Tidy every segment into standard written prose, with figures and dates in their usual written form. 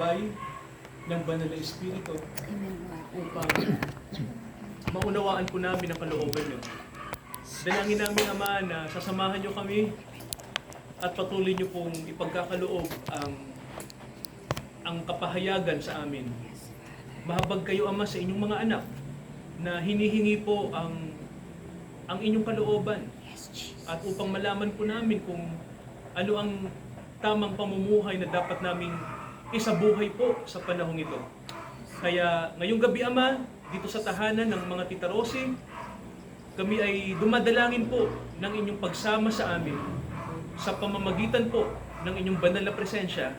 gabay ng Banal na Espiritu upang maunawaan po namin ang kalooban niyo. Dalangin namin, Ama, na sasamahan niyo kami at patuloy niyo pong ipagkakaloob ang kapahayagan sa amin. Mahabag kayo, Ama, sa inyong mga anak na hinihingi po ang inyong kalooban at upang malaman po namin kung ano ang tamang pamumuhay na dapat naming isabuhay po sa panahong ito. Kaya ngayong gabi, Ama, dito sa tahanan ng mga Tita Rosie, kami ay dumadalangin po ng inyong pagsama sa amin sa pamamagitan po ng inyong banal na presensya.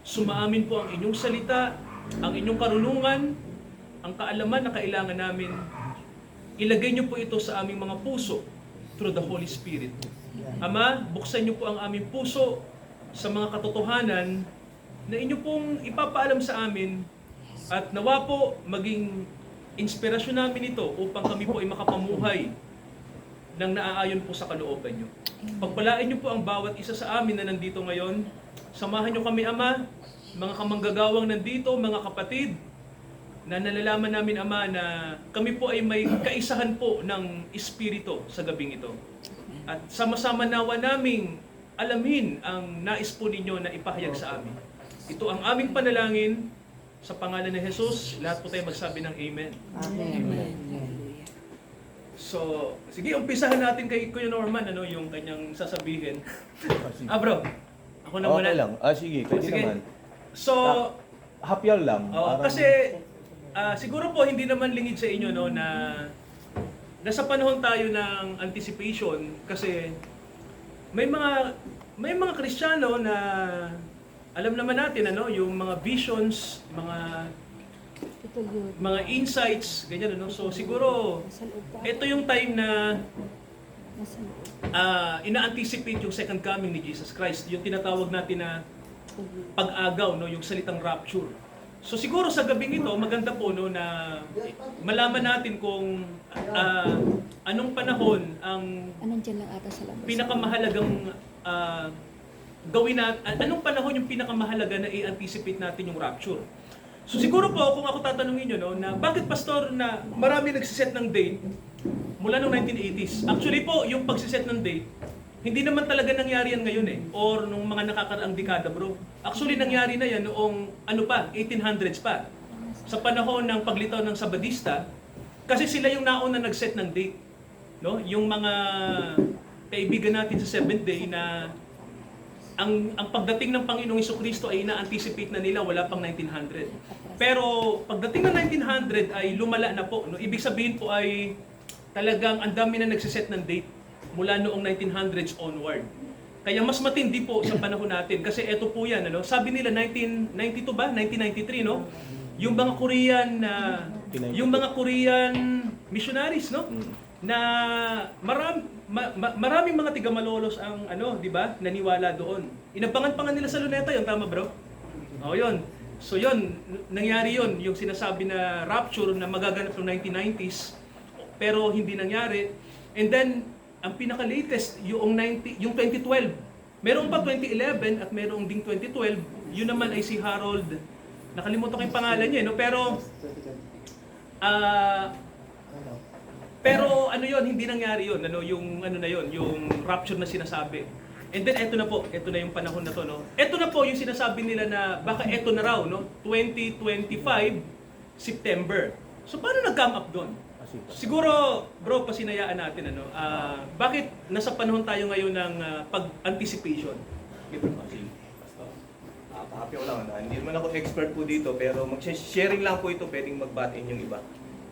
Sumaamin po ang inyong salita, ang inyong karunungan, ang kaalaman na kailangan namin. Ilagay niyo po ito sa aming mga puso through the Holy Spirit. Ama, buksan niyo po ang aming puso sa mga katotohanan na inyo pong ipapaalam sa amin at nawa po maging inspirasyon namin ito upang kami po ay makapamuhay ng naaayon po sa kalooban niyo. Pagpalain niyo po ang bawat isa sa amin na nandito ngayon. Samahan niyo kami, Ama, mga kamanggagawang nandito, mga kapatid, na nalalaman namin, Ama, na kami po ay may kaisahan po ng Espiritu sa gabing ito. At sama-sama nawa naming alamin ang nais po ninyo na ipahayag sa amin. Ito ang aming panalangin sa pangalan ni Jesus. Lahat po tayo magsabi ng Amen. Amen. So, sige, umpisahan natin kay Kuya Norman, yung kanyang sasabihin. Bro, ako na muna. Okay lang. Sige, pwede Sige. naman. So, Hapyal lang. Parang- kasi siguro po hindi naman lingid sa inyo na nasa panahon tayo ng anticipation kasi may mga Kristiyano na alam naman natin yung mga visions, mga insights, ganyan So siguro ito yung time na ina-anticipate yung second coming ni Jesus Christ, yung tinatawag natin na pag-agaw, yung salitang rapture. So siguro sa gabing ito, maganda po na malaman natin kung anong panahon ang Andiyan lang ata sa labas. pinakamahalagang gawin natin, anong panahon yung pinakamahalaga na i-anticipate natin yung rapture. So siguro po, kung ako tatanungin nyo, na bakit pastor na marami nagsiset ng date mula noong 1980s? Actually po, yung pagsiset ng date, hindi naman talaga nangyari yan ngayon or nung mga nakakaraang dekada, bro. Actually, nangyari na yan noong 1800s pa. Sa panahon ng paglitaw ng Sabadista, kasi sila yung nauna nag-set ng date. Yung mga kaibigan natin sa Seventh Day na ang pagdating ng Panginoong Jesucristo ay ina-anticipate na nila wala pang 1900. Pero pagdating ng 1900 ay lumala na po. Ibig sabihin po ay talagang ang dami na nagsiset ng date mula noong 1900s onward. Kaya mas matindi po sa panahon natin kasi eto po yan. Sabi nila 1992 ba? 1993, Yung mga Korean missionaries, na maraming mga tiga-malolos ang di ba, naniwala doon. Inabangan-pangan nila sa Luneta, yun tama, bro? Yun. So yun, nangyari yun, yung sinasabi na rapture na magaganap noong 1990s, pero hindi nangyari. And then ang pinaka-latest yung 2012. Meron pa 2011 at merong ding 2012. Yun naman ay si Harold. Nakalimutan ko yung pangalan niya, pero hindi nangyari yun, yung rapture na sinasabi. And then eto na yung panahon na to, Eto na po yung sinasabi nila na baka eto na raw, 2025 September. So paano nag-come up doon? Siguro, bro, pasinayaan natin, bakit nasa panahon tayo ngayon ng pag-anticipation? Happy ko lang. Hindi naman ako expert po dito, pero mag-sharing lang po ito, pwedeng mag-batin yung iba.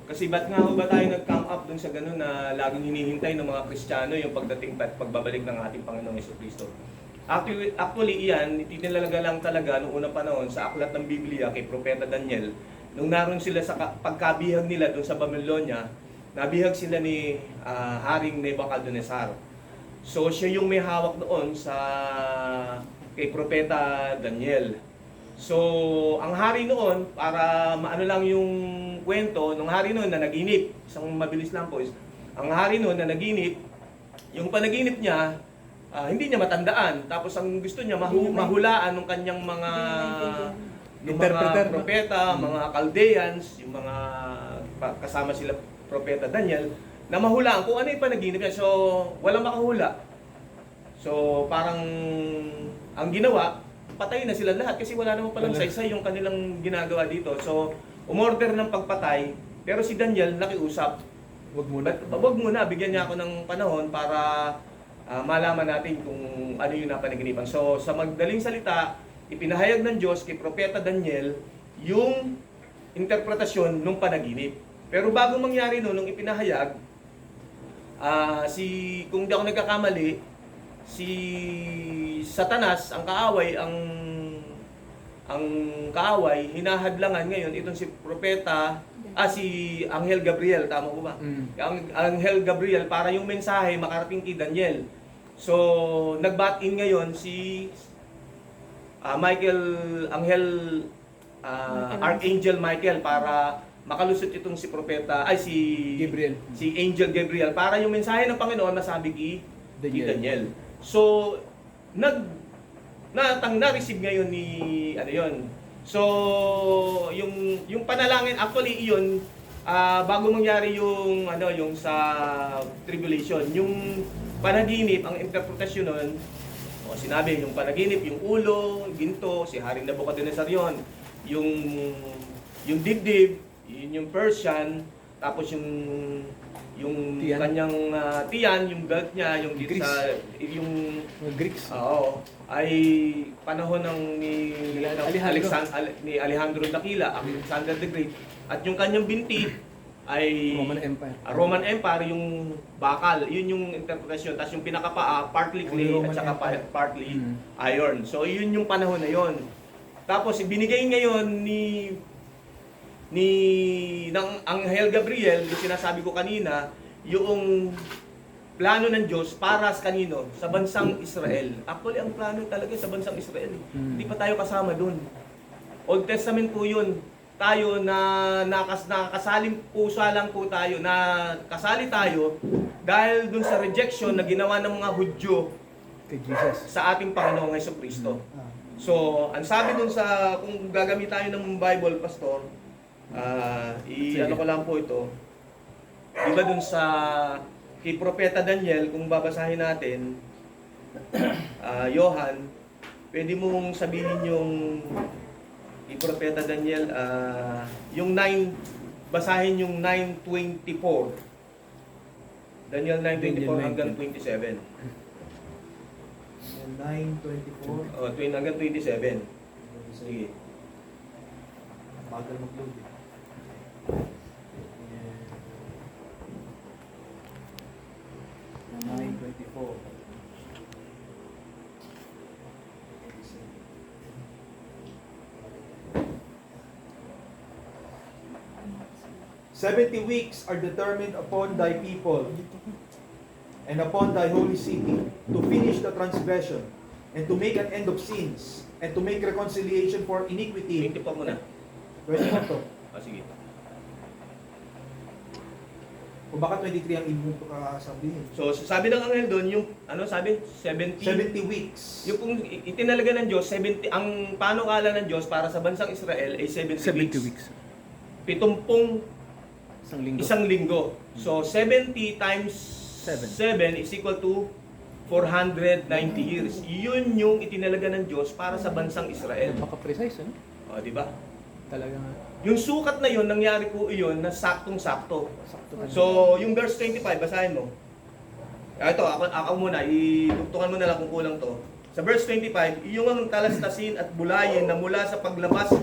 Kasi ba't nga ba tayo nag-come up dun sa gano'n na laging hinihintay ng mga Kristiyano yung pagdating at pagbabalik ng ating Panginoong Jesucristo? Actually, iyan, itinalaga lang talaga noong unang panahon sa aklat ng Biblia kay Propeta Daniel. Nung naroon sila sa pagkabihag nila dun sa Babylonia, nabihag sila ni Haring Nebuchadnezzar. So siya yung may hawak doon kay Propeta Daniel. So, ang hari noon, para maano lang yung kwento, nung hari noon na naginip, isang mabilis lang po, ang hari noon na naginip, yung panaginip niya, hindi niya matandaan. Tapos ang gusto niya, mahulaan ng kanyang mga yung Interpreter, mga no? propeta, mga Chaldeans, yung mga kasama sila propeta Daniel, na mahulaan kung ano yung panaginip niya. So, walang makahula. So, parang ang ginawa, patay na sila lahat kasi wala naman palang saysay yung kanilang ginagawa dito. So, umorder ng pagpatay, pero si Daniel nakiusap. Wag muna. Wag muna, bigyan niya ako ng panahon para malaman natin kung ano yung napanaginipan. So, sa magdaling salita, ipinahayag ng Diyos kay Propeta Daniel yung interpretasyon ng panaginip. Pero bago mangyari nung ipinahayag, kung di ako nagkakamali, si Satanas, ang kaaway, hinahadlangan ngayon itong si si Anghel Gabriel, tama ko ba? Ang Anghel Gabriel para yung mensahe makarating kay Daniel. So, nag-bat-in ngayon si Archangel Michael para makalusot itong si Gabriel. si Angel Gabriel para yung mensahe ng Panginoon masabi kay Daniel. So, na-receive ngayon ni So, yung panalangin actually iyon bago mangyari yung sa tribulation, yung panaginip, ang interpretasyon nun, sinabi yung panaginip, yung ulo, ginto, si Haring Nabucodonosor yun, yung dibdib, yun yung Persian, tapos yung Tiyan. kanyang tiyan, yung belt niya, yung dito Greeks. yung Mga Greeks. oo, ay panahon ni Alejandro Dakila, Alexander the Great, at yung kanyang binti ay Roman Empire. Roman Empire, yung bakal, yun yung interpretasyon. Tapos yung pinakapaa, partly clay Roman at saka Empire. partly iron. So yun yung panahon na yun. Tapos ibinigay ngayon ng Anghel Gabriel, yung sinasabi ko kanina, yung plano ng Diyos para sa kanino? Sa bansang Israel. Actually, ang plano talaga sa bansang Israel. Hindi pa tayo kasama dun. Old Testament po yun. Tayo nakasaling pusa lang po tayo, kasali tayo dahil dun sa rejection na ginawa ng mga Hudyo Kay Jesus. sa ating Panginoong Jesucristo. So, ang sabi dun kung gagamit tayo ng Bible, Pastor, ano ko lang po ito, diba dun sa kay Propeta Daniel, kung babasahin natin, Yohan, pwede mong sabihin yung kay Propeta Daniel, yung 9, basahin yung 9:24. Daniel 9:24 hanggang 27. 9:24. Hanggang 27. Sige. Bagal mag-load eh. 9:24. 70 weeks are determined upon thy people and upon thy holy city to finish the transgression and to make an end of sins and to make reconciliation for iniquity. 24 muna. 21 to. Sige. O baka 23 ang ibig mo sabihin. So, sabi ng anghel doon, yung, sabi? 70? 70 weeks. Yung kung itinalaga ng Diyos, 70, ang panukala ng Diyos para sa bansang Israel ay 70 weeks. 70 Isang linggo. So, 70 times 7 is equal to 490 years. Yun yung itinalaga ng Diyos para sa bansang Israel. Maka-precise, ano? O, di ba? Talaga nga. Yung sukat na yun, nangyari po iyon na saktong-sakto. Sakto talaga. So, yung verse 25, basahin mo. Ito, ako muna, idugtungan mo na lang kung kulang to. Sa verse 25, iyong ang talastasin at bulayin na mula sa paglabas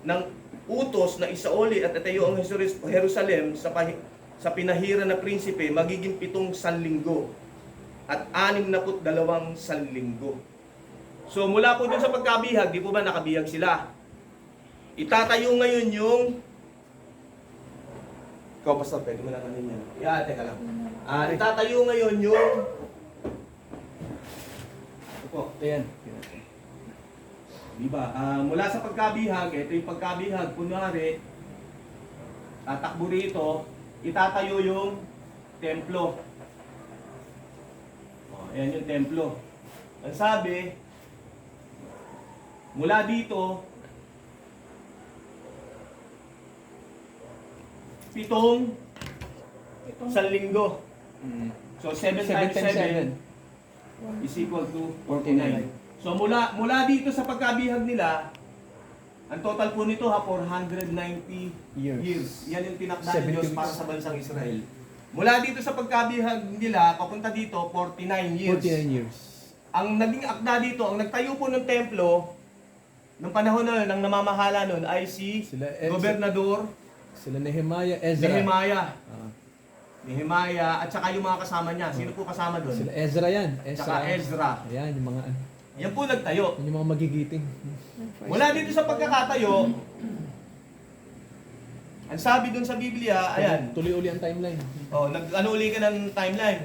ng utos na isaoli at itayo ang Jerusalem sa pinahira na prinsipe, magiging 7 sanlinggo at 62 sanlinggo. So, mula po dun sa pagkabihag, di po ba nakabihag sila? Itatayo ngayon yung... Ikaw, Pastor, pwede mo lang kanin yan. Teka lang. Itatayo ngayon yung... Ito po. Ayan. Diba? Mula sa pagkabihag, ito yung pagkabihag, kunwari, tatakbo rito, itatayo yung templo. Ayan yung templo. Ang sabi, mula dito, pitong isang linggo. Mm. So 7 times 7 is equal to 49. 49. So mula dito sa pagkabihag nila, ang total po nito 490 years. Yan yung tinakda ng 70 Diyos para weeks. sa bansang Israel. Mula dito sa pagkabihag nila, papunta dito 49 years. 49 years. Ang naging akda dito, ang nagtayo po ng templo, ng panahon na yun, ng namamahala nun ay si Sila Gobernador Sila Nehemiah, Ezra. Nehemiah. Ah, Nehemiah at saka yung mga kasama niya. Sino po kasama doon? sila Ezra yan. Tsaka Ezra. Ayan, yung mga Yan po nagtayo. yung mga magigiting. Mula dito sa pagkakatayo, ang sabi dun sa Biblia, ayan, Tuloy uli ang timeline. ano uli ka ng timeline?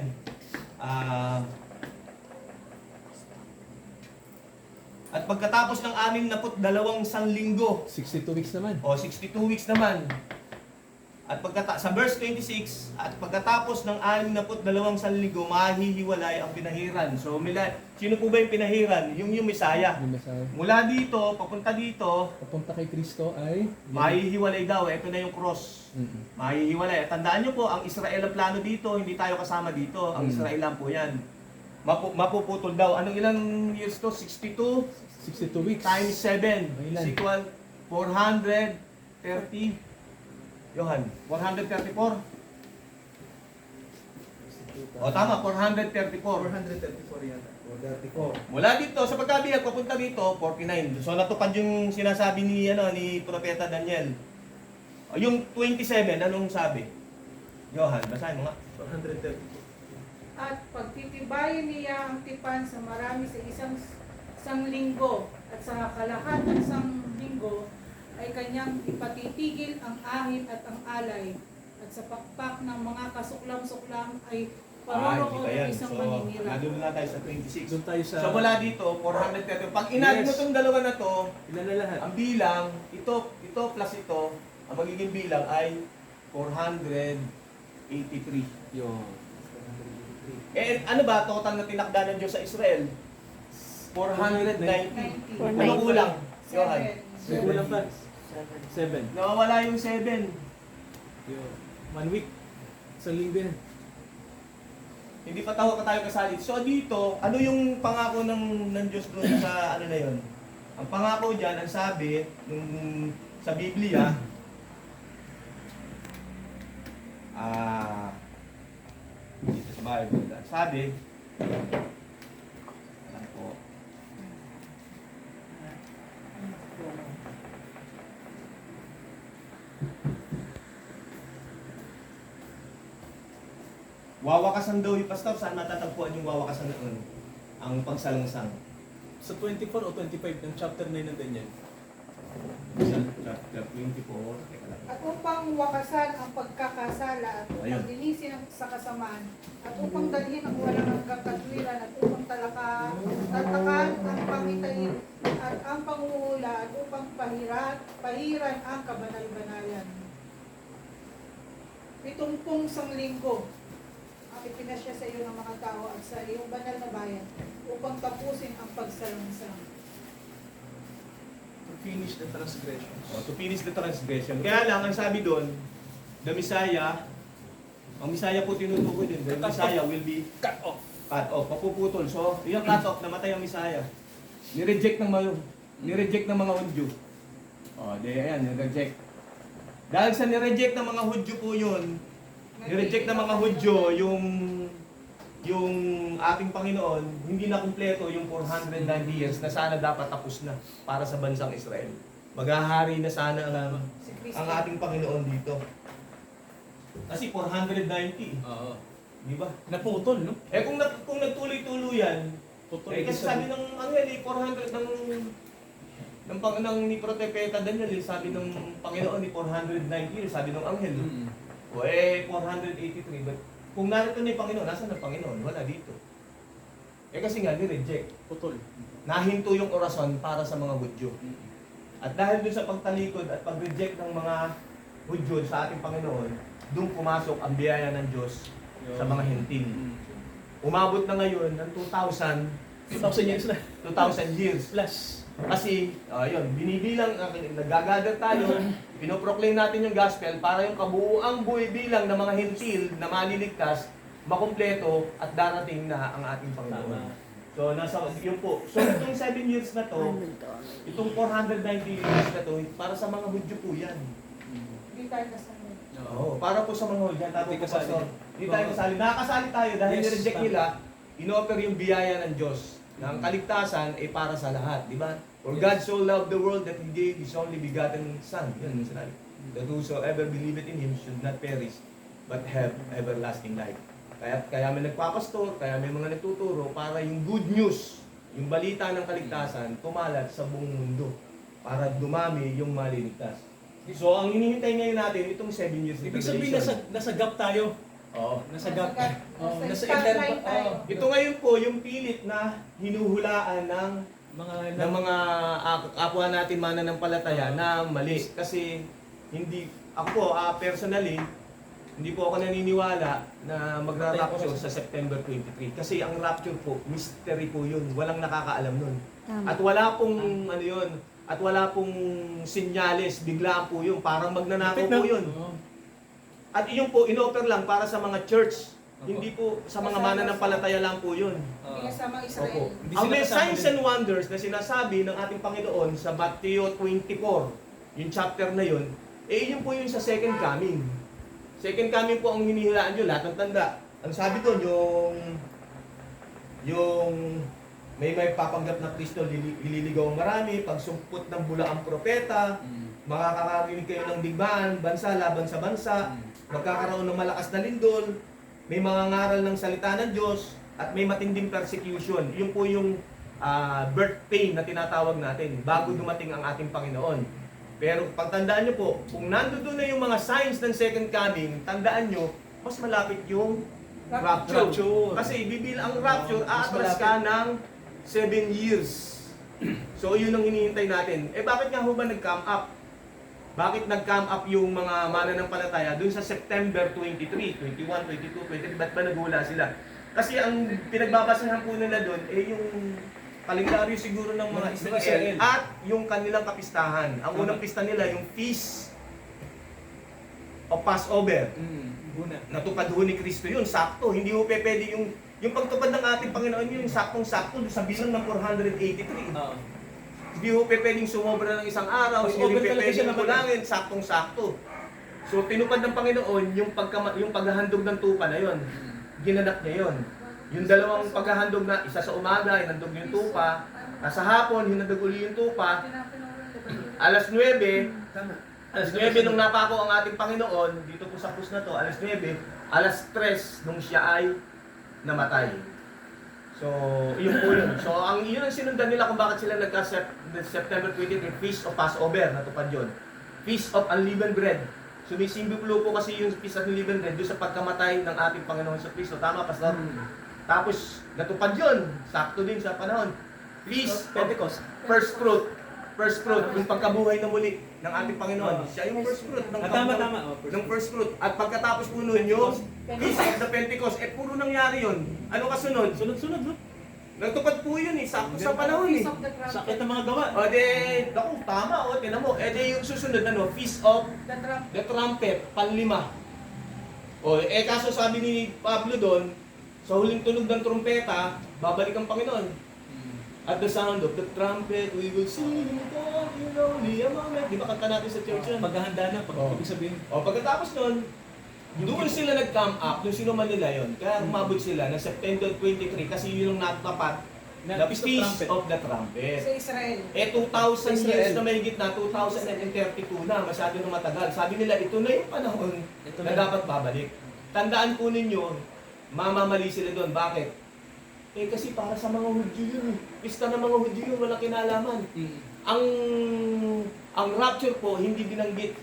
At pagkatapos ng 62 linggo, 62 weeks naman. 62 weeks naman. At sa verse 26, at pagkatapos ng 62 linggo, mahihiwalay ang pinahiran. So, sino po ba yung pinahiran? Yung Messiah. Yung Messiah. Mula dito, papunta dito, Papunta kay Kristo ay mahihiwalay daw. Ito na yung cross. Mm-mm. Mahihiwalay. At tandaan nyo po, ang Israel ang plano dito, hindi tayo kasama dito. Ang Israel lang po yan. Mapuputol daw. Anong ilang years to? 62 62 weeks. times 7 Ilan? is equal 430. Johan, 434. O tama, 434. 434 yan. 434. Mula dito sa pagkabihag papunta dito 49. So natupad yung sinasabi ni Propeta Daniel. O, yung 27 anong sabi? Johan, basahin mo nga. 434. At pagtitibayin niya ang tipan sa marami sa isang linggo at sa kalahatan ng isang linggo ay kanyang ipatitigil ang ahit at ang alay at sa pakpak ng mga kasuklam-suklam ay paroroon hindi pa yan. ng isang So, maninira. nandun na tayo sa 26. Doon tayo sa So mula dito, 430. Pag inad mo Yes. itong dalawa na to, ilan na lahat? ang bilang, ito plus ito, ang magiging bilang ay 483. Yung Eh, ano ba total na tinakda ng Diyos sa Israel? 490. 90. Ano kulang? Johan. Seven. kulang pa. 7. Nawawala yung 7. Yung 1 week. Isang linggo yan. Hindi pa tayo kasali. So dito, ano yung pangako ng Diyos doon sa ano na yon? Ang pangako diyan, ang sabi sa Biblia, dito sa Bible, ang sabi, ano po, wawakasan daw yung pastor, saan matatagpuan yung wawakasan noon? Ang pagsalangsang. Sa 24 o 25 ng chapter 9 ng Daniel. Sa chapter 24, teka lang. At upang wakasan ang pagkakasala at upang Ayun. linisin ang sa kasamaan at upang dalhin ang walang hanggang katwiran at upang tatakan ang pangitain at ang panguhula at upang pahiran ang kabanal-banalan. 70 linggo ang ipinasya sa iyo ng mga tao at sa iyong banal na bayan upang tapusin ang pagsalangsang. To finish the transgressions. To finish the transgression. Kaya lang, ang sabi doon, the Messiah, ang Messiah po tinutukoy din, the Messiah will be Cut off. cut off, papuputol. So, yung cut off, namatay ang Messiah. Nireject ng mga Hudyo. Ayan, nireject. Dahil sa nireject ng mga Hudyo po yun, nireject ng mga Hudyo yung ating Panginoon, hindi na kumpleto yung 490 years na sana dapat tapos na para sa bansang Israel. Maghahari na sana ang Si Kristo. ating Panginoon dito. Kasi 490, Oo. di ba? Naputol, no? Eh kung nagtuloy-tuloy yan, Putol. eh kasi sabi ng anghel, 400 ng ni Propeta Daniel, sabi ng Panginoon ni 490 years, sabi ng anghel. Mm-mm. O 483, but kung narito na yung Panginoon, nasaan ang Panginoon? Wala dito. Eh kasi nga, ni-reject. Putol. Nahinto yung orason para sa mga Hudyo. At dahil dun sa pagtalikod at pag-reject ng mga Hudyo sa ating Panginoon, doon pumasok ang biyaya ng Diyos sa mga hentil. Umabot na ngayon ng 2000 2,000 years na. 2,000 years. Plus. Kasi, yun, binibilang, nagagather tayo, pinoproclaim natin yung gospel para yung kabuuang buhay bilang ng mga hentil na maliligtas, makumpleto at darating na ang ating Panginoon. So, yun po. So, itong 7 years na to, itong 490 years na to, para sa mga Hudyo po yan. Hindi tayo kasama. Oo, para po sa mga Hudyo. Hindi Hindi kasali. Hindi tayo kasali. Nakakasali tayo dahil Yes, nireject tama. nila, in-offer yung biyaya ng Diyos na ang kaligtasan ay para sa lahat, di ba? For Yes. God so loved the world that He gave His only begotten Son. Yan yung sinabi. That whosoever believeth in Him should not perish, but have everlasting life. Kaya may nagpapastor, kaya may mga nagtuturo para yung good news, yung balita ng kaligtasan, kumalat sa buong mundo para dumami yung maliligtas. So, ang hinihintay ngayon natin, itong 7 years of Ibig sabihin, nasa gap tayo. Oo. Nasa gap. Oh, Nasa nasa spotlight tayo. Ito ngayon po, yung pilit na hinuhulaan ng mga kapwa natin mananampalataya na mali. Kasi hindi, ako po, personally, hindi po ako naniniwala na magra-rapture sa September 23. Kasi ang rapture po, mystery po yun. Walang nakakaalam nun. Tama. At wala pong, ano yun, at wala pong sinyales, biglaan po yun. Parang magnanakaw po yun. At iyon po, in-offer lang para sa mga church. Hindi po sa mga mananampalataya lang po yun. Hindi kasama Opo. Israel. Hindi Ang sila may kasama signs din. and wonders na sinasabi ng ating Panginoon sa Matthew 24, yung chapter na yun, yun po yung sa second coming. Second coming po ang hinihilaan nyo, lahat ng tanda. Ang sabi doon, yung may papanggap na Kristo, ililigaw ang marami, pagsumpot ng bula ang propeta, makakarinig kayo ng digmaan, bansa laban sa bansa, magkakaroon ng malakas na lindol, may mga ngaral ng salita ng Diyos, at may matinding persecution. Yun po yung birth pain na tinatawag natin bago dumating ang ating Panginoon. Pero pagtandaan nyo po, kung nandoon na yung mga signs ng second coming, tandaan nyo, mas malapit yung rapture. Kasi ang rapture, Mas aatras ka ng 7 years. So yun ang hinihintay natin. Bakit nga ho ba nag-come up? Bakit nag-come up yung mga mananampalataya dun sa September 23, 21, 22, 23? Ba't ba naghula sila? Kasi ang pinagbabasahan po nila dun, yung kalendaryo siguro ng mga Israel at yung kanilang kapistahan. Ang unang pista nila, yung Feast of Passover. Una. Natupad ho ni Kristo yun, sakto. Hindi ho pwede yung pagtupad ng ating Panginoon yun, saktong-sakto sa bilang ng 483. Hindi ho pwedeng sumobra ng isang araw, hindi ho Passover talaga siya pwedeng naman. kulangin, saktong-sakto. So tinupad ng Panginoon yung paghahandog ng tupa na yon. Ginanap niya yon. Yung dalawang paghahandog na isa sa umaga, hinandog yung tupa, sa hapon, hinandog uli yung tupa, alas 9, alas 9 nung napako ang ating Panginoon, dito po sa krus na to, alas 9, alas 3 nung siya ay namatay. So, yun po yun. So, yun ang sinundan nila kung bakit sila nagka-September 23, Feast of Passover, natupad yun. Feast of Unleavened Bread. Sumisimbolo po kasi yung Feast of Unleavened Bread doon sa pagkamatay ng ating Panginoon sa Kristo. Tama, Pastor? Tapos, natupad yun. Sakto din sa panahon. Feast of Pentecost. First fruit. First fruit, yung pagkabuhay na muli ng ating Panginoon. Siya yung first fruit ng Tama. ng first fruit. At pagkatapos po nun yung Feast of the Pentecost. Puro nangyari yun. Ano kasunod? Sunod. Nagtupad po yun sakto sa panahon Feast of the Trumpet. Sakit ng mga gawa. O naku, tama tinan mo. Yung susunod, Feast of The Trumpet. the Trumpet, panlima. Kaso sabi ni Pablo doon, sa huling tunog ng trumpeta, babalik ang Panginoon. At the sound of the trumpet, we will sing God, you know, di ba kanta natin sa church yun? Paghahanda na, ibig sabihin. Pagkatapos nun, doon sila nag-come up, yung sinuman nila yon. Kaya umabot sila ng September 23 kasi yun ang natapat na Feast of the Trumpet. Sa Israel. 2,000 years na mahigit na, 2032 na, masyado na matagal. Sabi nila, ito na yung panahon na dapat babalik. Tandaan po ninyo, mamamali sila doon. Bakit? Kasi para sa mga Hudyo yun. Pista ng mga Hudyo yun, walang kinalaman. Ang rapture po, hindi binanggit.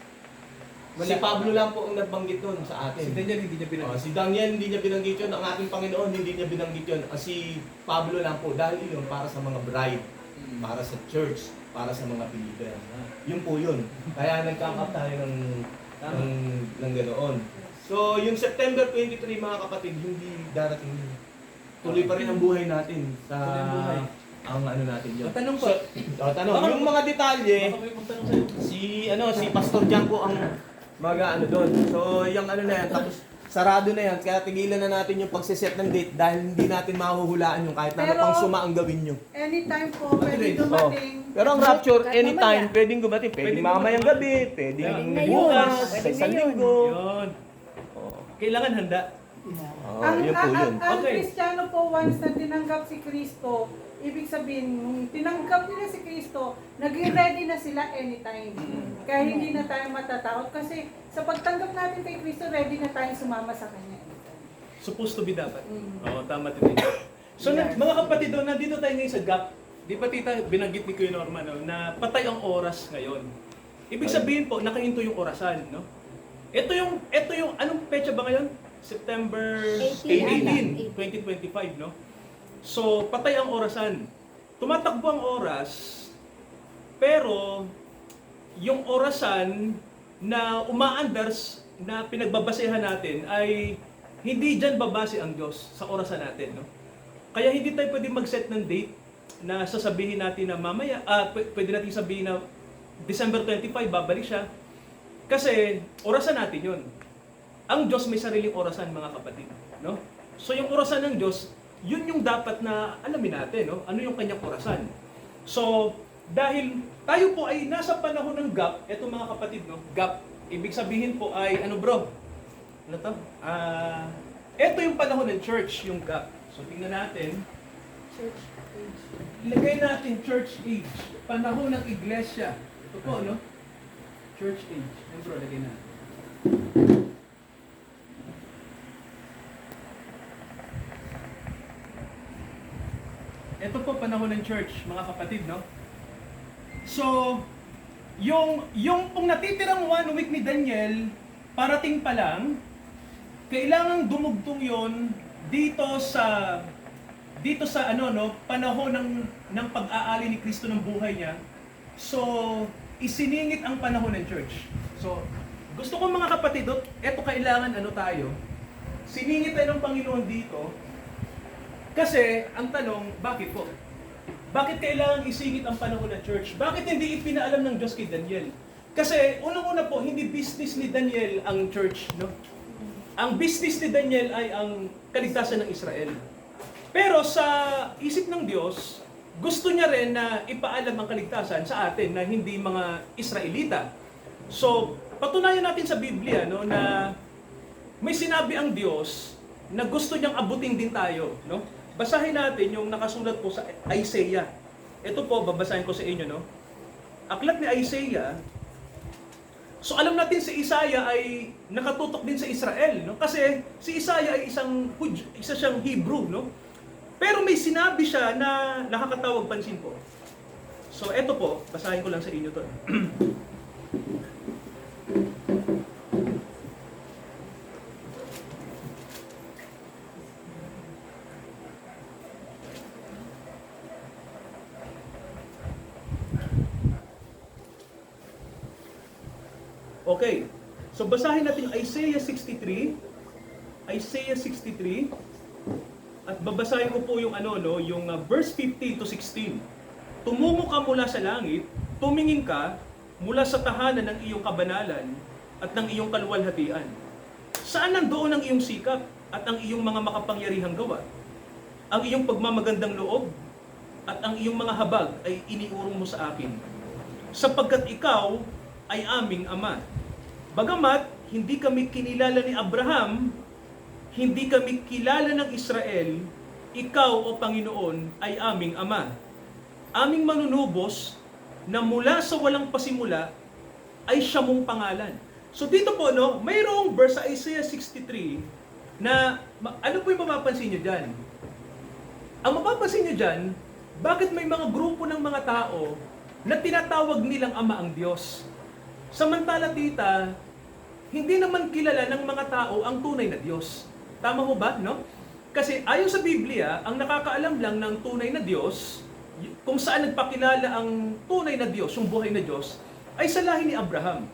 Si Pablo lang po ang nagbanggit nun sa atin. Si Daniel hindi niya pinag- Si Daniel hindi niya binanggit yun. Ang ating Panginoon hindi niya binanggit yun. Si Pablo lang po. Dahil yun para sa mga bride, para sa church, para sa mga believer. Yun po yun. Kaya nag-come up tayo ng ganoon. So, yung September 23 mga kapatid, hindi darating yun. tuloy pa rin ang buhay natin sa Tuloy ang buhay. ang ano natin yun. Matanong po. Tanong, yung mga detalye, Baka may magtanong sa'yo. si Pastor Jan po ang ano doon. So, yung ano na yan, tapos sarado na yan, kaya tigilan na natin yung pagsiset ng date dahil hindi natin mahuhulaan yung kahit na ano Pero- pang suma ang gawin nyo. Anytime po, pwede Matuloy. dumating. Pero ang rapture, Kahit anytime, mamaya. pwedeng gumating. Pwedeng Pwedeng mamayang gumating. gabi, pwedeng Ngayon. bukas, sa Pwedeng isang ngayon. linggo. Yun. Kailangan handa. Oo, ang, yun po ang, yun. ang Okay. Kristiyano po, once na tinanggap si Kristo, ibig sabihin, nung tinanggap nila si Kristo, naging ready na sila anytime. Kaya hindi na tayo matatakot kasi sa pagtanggap natin kay Kristo, ready na tayo sumama sa Kanya. Supposed to be dapat. Mm. Oo, tama din. So, Yes. mga kapatid, nandito tayo ngayon sa gap. Di ba tita, binanggit ni Kuya Norman, no, na patay ang oras ngayon. Ibig sabihin po, nakahinto yung orasan, no? Ito yung, anong petsa ba ngayon? September 18, 2025, no? So, patay ang orasan. Tumatakbo ang oras, pero yung orasan na umaandars na pinagbabasehan natin ay hindi dyan babase ang Diyos sa orasan natin, no? Kaya hindi tayo pwede mag-set ng date na sasabihin natin na mamaya, pwede natin sabihin na December 25, babalik siya. Kasi orasan natin yun. Ang Diyos may sariling orasan, mga kapatid, no? So yung orasan ng Diyos, yun yung dapat na alamin natin, no? Ano yung kanyang orasan. So, dahil tayo po ay nasa panahon ng gap, eto mga kapatid, no? Gap, ibig sabihin po ay, ano bro? Ano to? Eto yung panahon ng church, yung gap. So, tingnan natin. Church age. Ilagay natin church age. Panahon ng iglesia. Ito po, no? Church age. Yan bro, lagay natin. Ito po panahon ng church, mga kapatid, no? So, yung pong natitirang 1 week ni Daniel, parating pa lang, kailangang dumugtong yon dito sa panahon ng pag-aali ni Kristo ng buhay niya. So, isiningit ang panahon ng church. So, gusto ko mga kapatid, eto kailangan tayo, siningit tayo ng Panginoon dito. Kasi, ang tanong, bakit po? Bakit kailangan isingit ang panahon ng church? Bakit hindi ipinaalam ng Diyos kay Daniel? Kasi, unang-una po, hindi business ni Daniel ang church, no? Ang business ni Daniel ay ang kaligtasan ng Israel. Pero sa isip ng Diyos, gusto niya rin na ipaalam ang kaligtasan sa atin na hindi mga Israelita. So, patunayan natin sa Biblia, no, na may sinabi ang Diyos na gusto niyang abutin din tayo, no? Basahin natin yung nakasulat po sa Isaiah. Ito po, babasahin ko sa inyo, no? Aklat ni Isaiah. So alam natin si Isaiah ay nakatutok din sa Israel, no? Kasi si Isaiah ay isa siyang Hebrew, no? Pero may sinabi siya na nakakatawag pansin po. So ito po, basahin ko lang sa inyo to. Okay. So basahin natin Isaiah 63. Isaiah 63. At babasahin ko po yung yung verse 15 to 16. Tumungo ka mula sa langit, tumingin ka mula sa tahanan ng iyong kabanalan at ng iyong kaluwalhatian. Saan nandoon ang iyong sikap at ang iyong mga makapangyarihang gawa? Ang iyong pagmamagandang loob at ang iyong mga habag ay iniurong mo sa akin. Sapagkat ikaw ay aming Ama. Bagamat hindi kami kinilala ni Abraham, hindi kami kilala ng Israel, ikaw o Panginoon ay aming Ama. Aming manunubos na mula sa walang pasimula ay siya mong pangalan. So dito po, no, mayroong verse sa Isaiah 63 na, ano po yung mapapansin nyo dyan? Ang mapapansin nyo dyan, bakit may mga grupo ng mga tao na tinatawag nilang Ama ang Diyos? Samantala tita, hindi naman kilala ng mga tao ang tunay na Diyos. Tama ho ba, no? Kasi ayon sa Biblia, ang nakakaalam lang ng tunay na Diyos, kung saan nagpakilala ang tunay na Diyos, yung buhay na Diyos, ay sa lahi ni Abraham.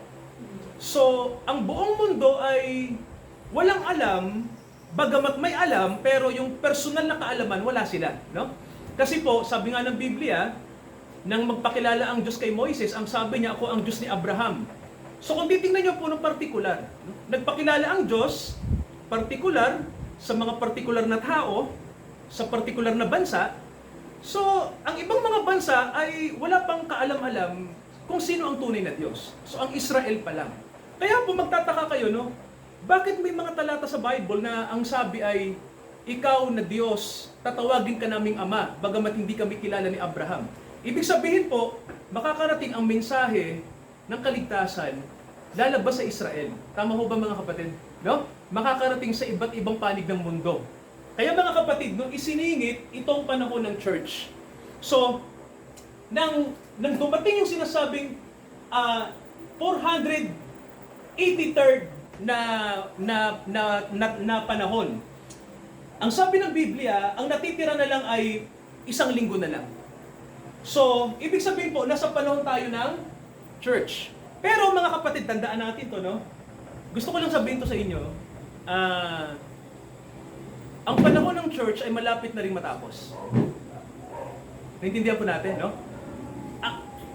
So, ang buong mundo ay walang alam bagamat may alam, pero yung personal na kaalaman, wala sila. No? Kasi po, sabi nga ng Biblia, nang magpakilala ang Diyos kay Moises, ang sabi niya, ako ang Diyos ni Abraham. So kung titingnan niyo po ng partikular, no? Nagpakilala ang Diyos, partikular, sa mga partikular na tao, sa partikular na bansa. So, ang ibang mga bansa ay wala pang kaalam-alam kung sino ang tunay na Diyos. So, ang Israel pa lang. Kaya po magtataka kayo, no? Bakit may mga talata sa Bible na ang sabi ay, ikaw na Diyos, tatawagin ka naming Ama, bagamat hindi kami kilala ni Abraham. Ibig sabihin po, makakarating ang mensahe ng kaligtasan lalabas sa Israel. Tama ho ba mga kapatid? No? Makakarating sa iba't ibang panig ng mundo. Kaya mga kapatid, nung isiningit itong panahon ng church. So, nang dumating yung sinasabing 483rd na panahon, ang sabi ng Biblia, ang natitira na lang ay 1 linggo na lang. So, ibig sabihin po, nasa panahon tayo ng church. Pero mga kapatid, tandaan natin to, no? Gusto ko lang sabihin to sa inyo, ang panahon ng church ay malapit na rin matapos. Naintindihan po natin, no?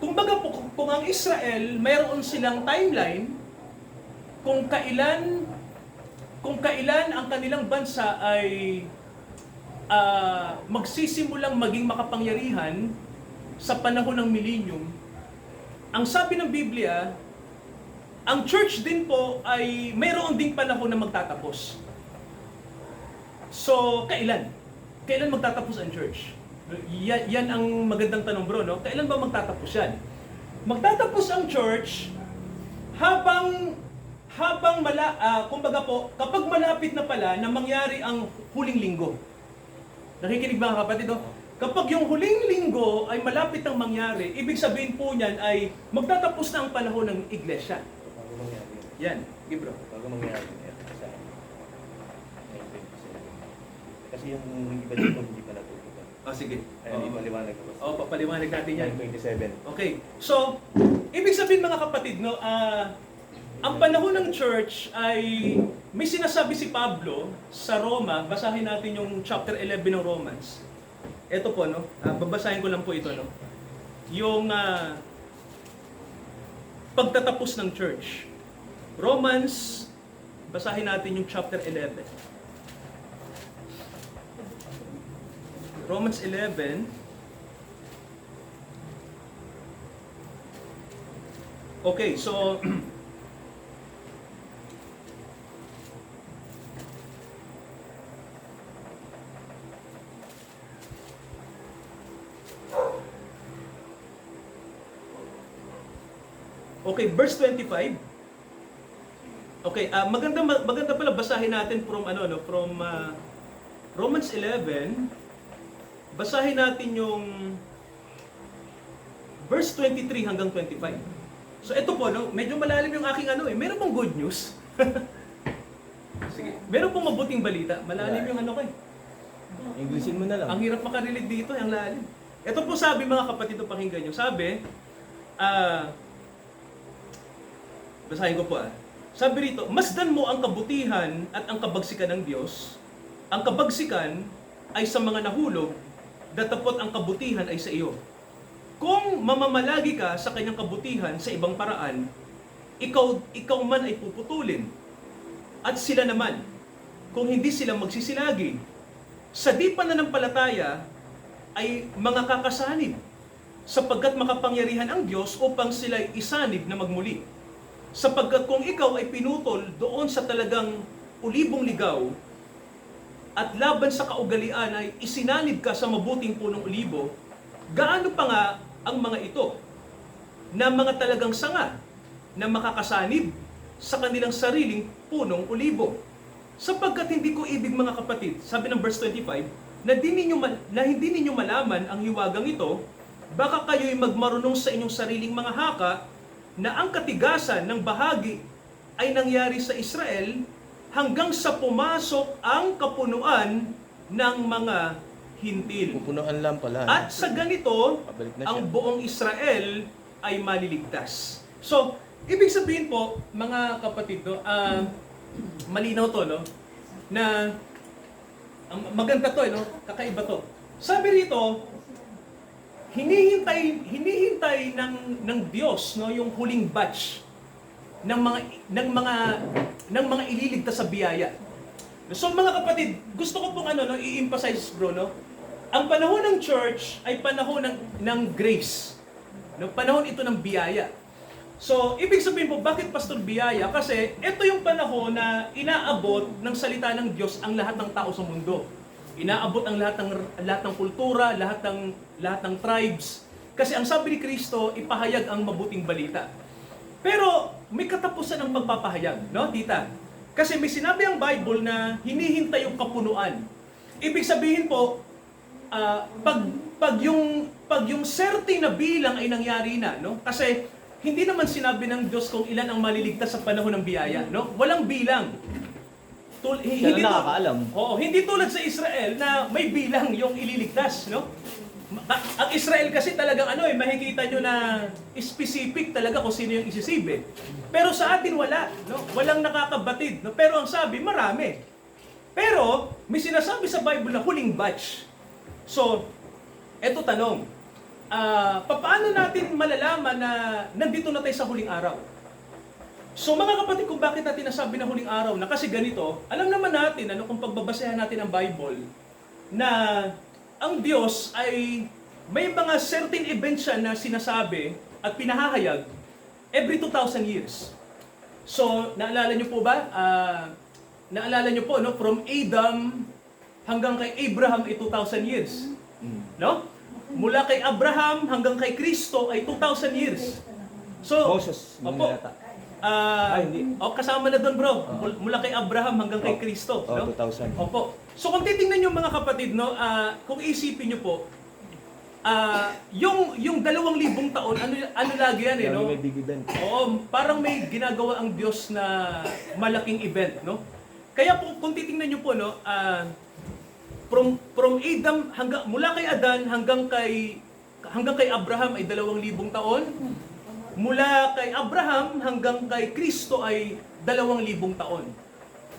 Kumbaga po, kung ang Israel, mayroon silang timeline, kung kailan ang kanilang bansa ay magsisimulang maging makapangyarihan sa panahon ng millennium, ang sabi ng Biblia, ang church din po ay mayroon ding panahon na magtatapos. So, kailan? Kailan magtatapos ang church? Yan ang magandang tanong, bro, no? Kailan ba magtatapos yan? Magtatapos ang church kumbaga po, kapag malapit na pala na mangyari ang huling linggo. Nakikinig ba mga kapatid? Kapag yung huling linggo ay malapit nang mangyari, ibig sabihin po niyan ay magtatapos na ang panahon ng iglesia. Bago mangyari yun. Yan, okay, bro. Bago mangyari yun. Kasi yung iba dito hindi pa natutupan. Sige. Ay, hindi maliwanag ko. Papaliwanag natin yan. 27. Okay. So, ibig sabihin mga kapatid, no, ang panahon ng church ay may sinasabi si Pablo sa Roma. Basahin natin yung chapter 11 ng Romans. Ito po, no. Babasahin ko lang po ito, no. Yung pagtatapos ng church. Romans, basahin natin yung chapter 11. Romans 11. Okay, so okay, verse 25. Okay, maganda pala basahin natin from Romans 11. Basahin natin yung verse 23 hanggang 25. So ito po, no, medyo malalim yung aking meron pong good news. Sige, meron pong mabuting balita. Malalim yung Englishin mo na lang. Ang hirap makarelate dito, ang lalim. Ito po sabi mga kapatid, pakinggan nyo. Sabi, basahin ko po Sabi rito, masdan mo ang kabutihan at ang kabagsikan ng Diyos. Ang kabagsikan ay sa mga nahulog, datapot ang kabutihan ay sa iyo. Kung mamamalagi ka sa kanyang kabutihan sa ibang paraan, ikaw man ay puputulin. At sila naman, kung hindi sila magsisilagi, sa di pananampalataya ay mga kakasanib, sapagkat makapangyarihan ang Diyos upang sila'y isanib na magmuli. Sapagkat kung ikaw ay pinutol doon sa talagang ulibong ligaw, at laban sa kaugalian ay isinanib ka sa mabuting punong ulibo, gaano pa nga ang mga ito na mga talagang sanga na makakasanib sa kanilang sariling punong ulibo. Sapagkat hindi ko ibig mga kapatid, sabi ng verse 25, na hindi ninyo malaman ang hiwagang ito, baka kayo'y magmarunong sa inyong sariling mga haka na ang katigasan ng bahagi ay nangyari sa Israel hanggang sa pumasok ang kapunuan ng mga hintil. Pupunuan lang pala. At sa ganito, Pabalik na ang siya. buong Israel ay maliligtas. So, ibig sabihin po, mga kapatid, malinaw to, no? na maganda to, no? Kakaiba to. Sabi rito, hinihintay ng Diyos, no, yung huling batch ng mga ililigtas sa biyaya. So mga kapatid, gusto ko pong i-emphasize, bro, no? Ang panahon ng church ay panahon ng grace. No, panahon ito ng biyaya. So, ibig sabihin po, bakit Pastor Biyaya? Kasi ito yung panahon na inaabot ng salita ng Diyos ang lahat ng tao sa mundo. Inaabot ang lahat ng kultura, lahat ng tribes. Kasi ang sabi ni Kristo, ipahayag ang mabuting balita. Pero may katapusan ng pagpapahayag, no, tita? Kasi may sinabi ang Bible na hinihintay yung kapunuan. Ibig sabihin po, pag yung certain na bilang ay nangyari na, no? Kasi hindi naman sinabi ng Diyos kung ilan ang maliligtas sa panahon ng biyaya, no? Walang bilang. Siya na nakakaalam. Oo, hindi tulad sa Israel na may bilang yung ililigtas, no? Ang Israel kasi talagang makikita nyo na specific talaga kung sino yung isisibe. Pero sa atin wala, no? Walang nakakabatid, no? Pero ang sabi, marami. Pero may sinasabi sa Bible na huling batch. So, eto tanong. Paano natin malalaman na nandito na tayo sa huling araw? So mga kapatid, kung bakit natin nasabi na huling araw na kasi ganito, alam naman natin, kung pagbabasehan natin ang Bible, na ang Diyos ay may mga certain events siya na sinasabi at pinahahayag every 2,000 years. So, naalala niyo po ba? Naalala niyo po, no? From Adam hanggang kay Abraham ay 2,000 years. No? Mula kay Abraham hanggang kay Kristo ay 2,000 years. So, Moses, opo. Hindi. Kasama na doon, bro. Mula kay Abraham hanggang kay Kristo, no? 2,000. Opo. So kung titingnan niyo mga kapatid, no, kung isipin niyo po, yung 2,000 taon, ano lagi yan, no? May big event. Oo, parang may ginagawa ang Diyos na malaking event, no? Kaya po, kung titingnan niyo po, no, from Adam mula kay Adan hanggang kay Abraham ay 2,000 taon. Mula kay Abraham hanggang kay Kristo ay 2,000 taon.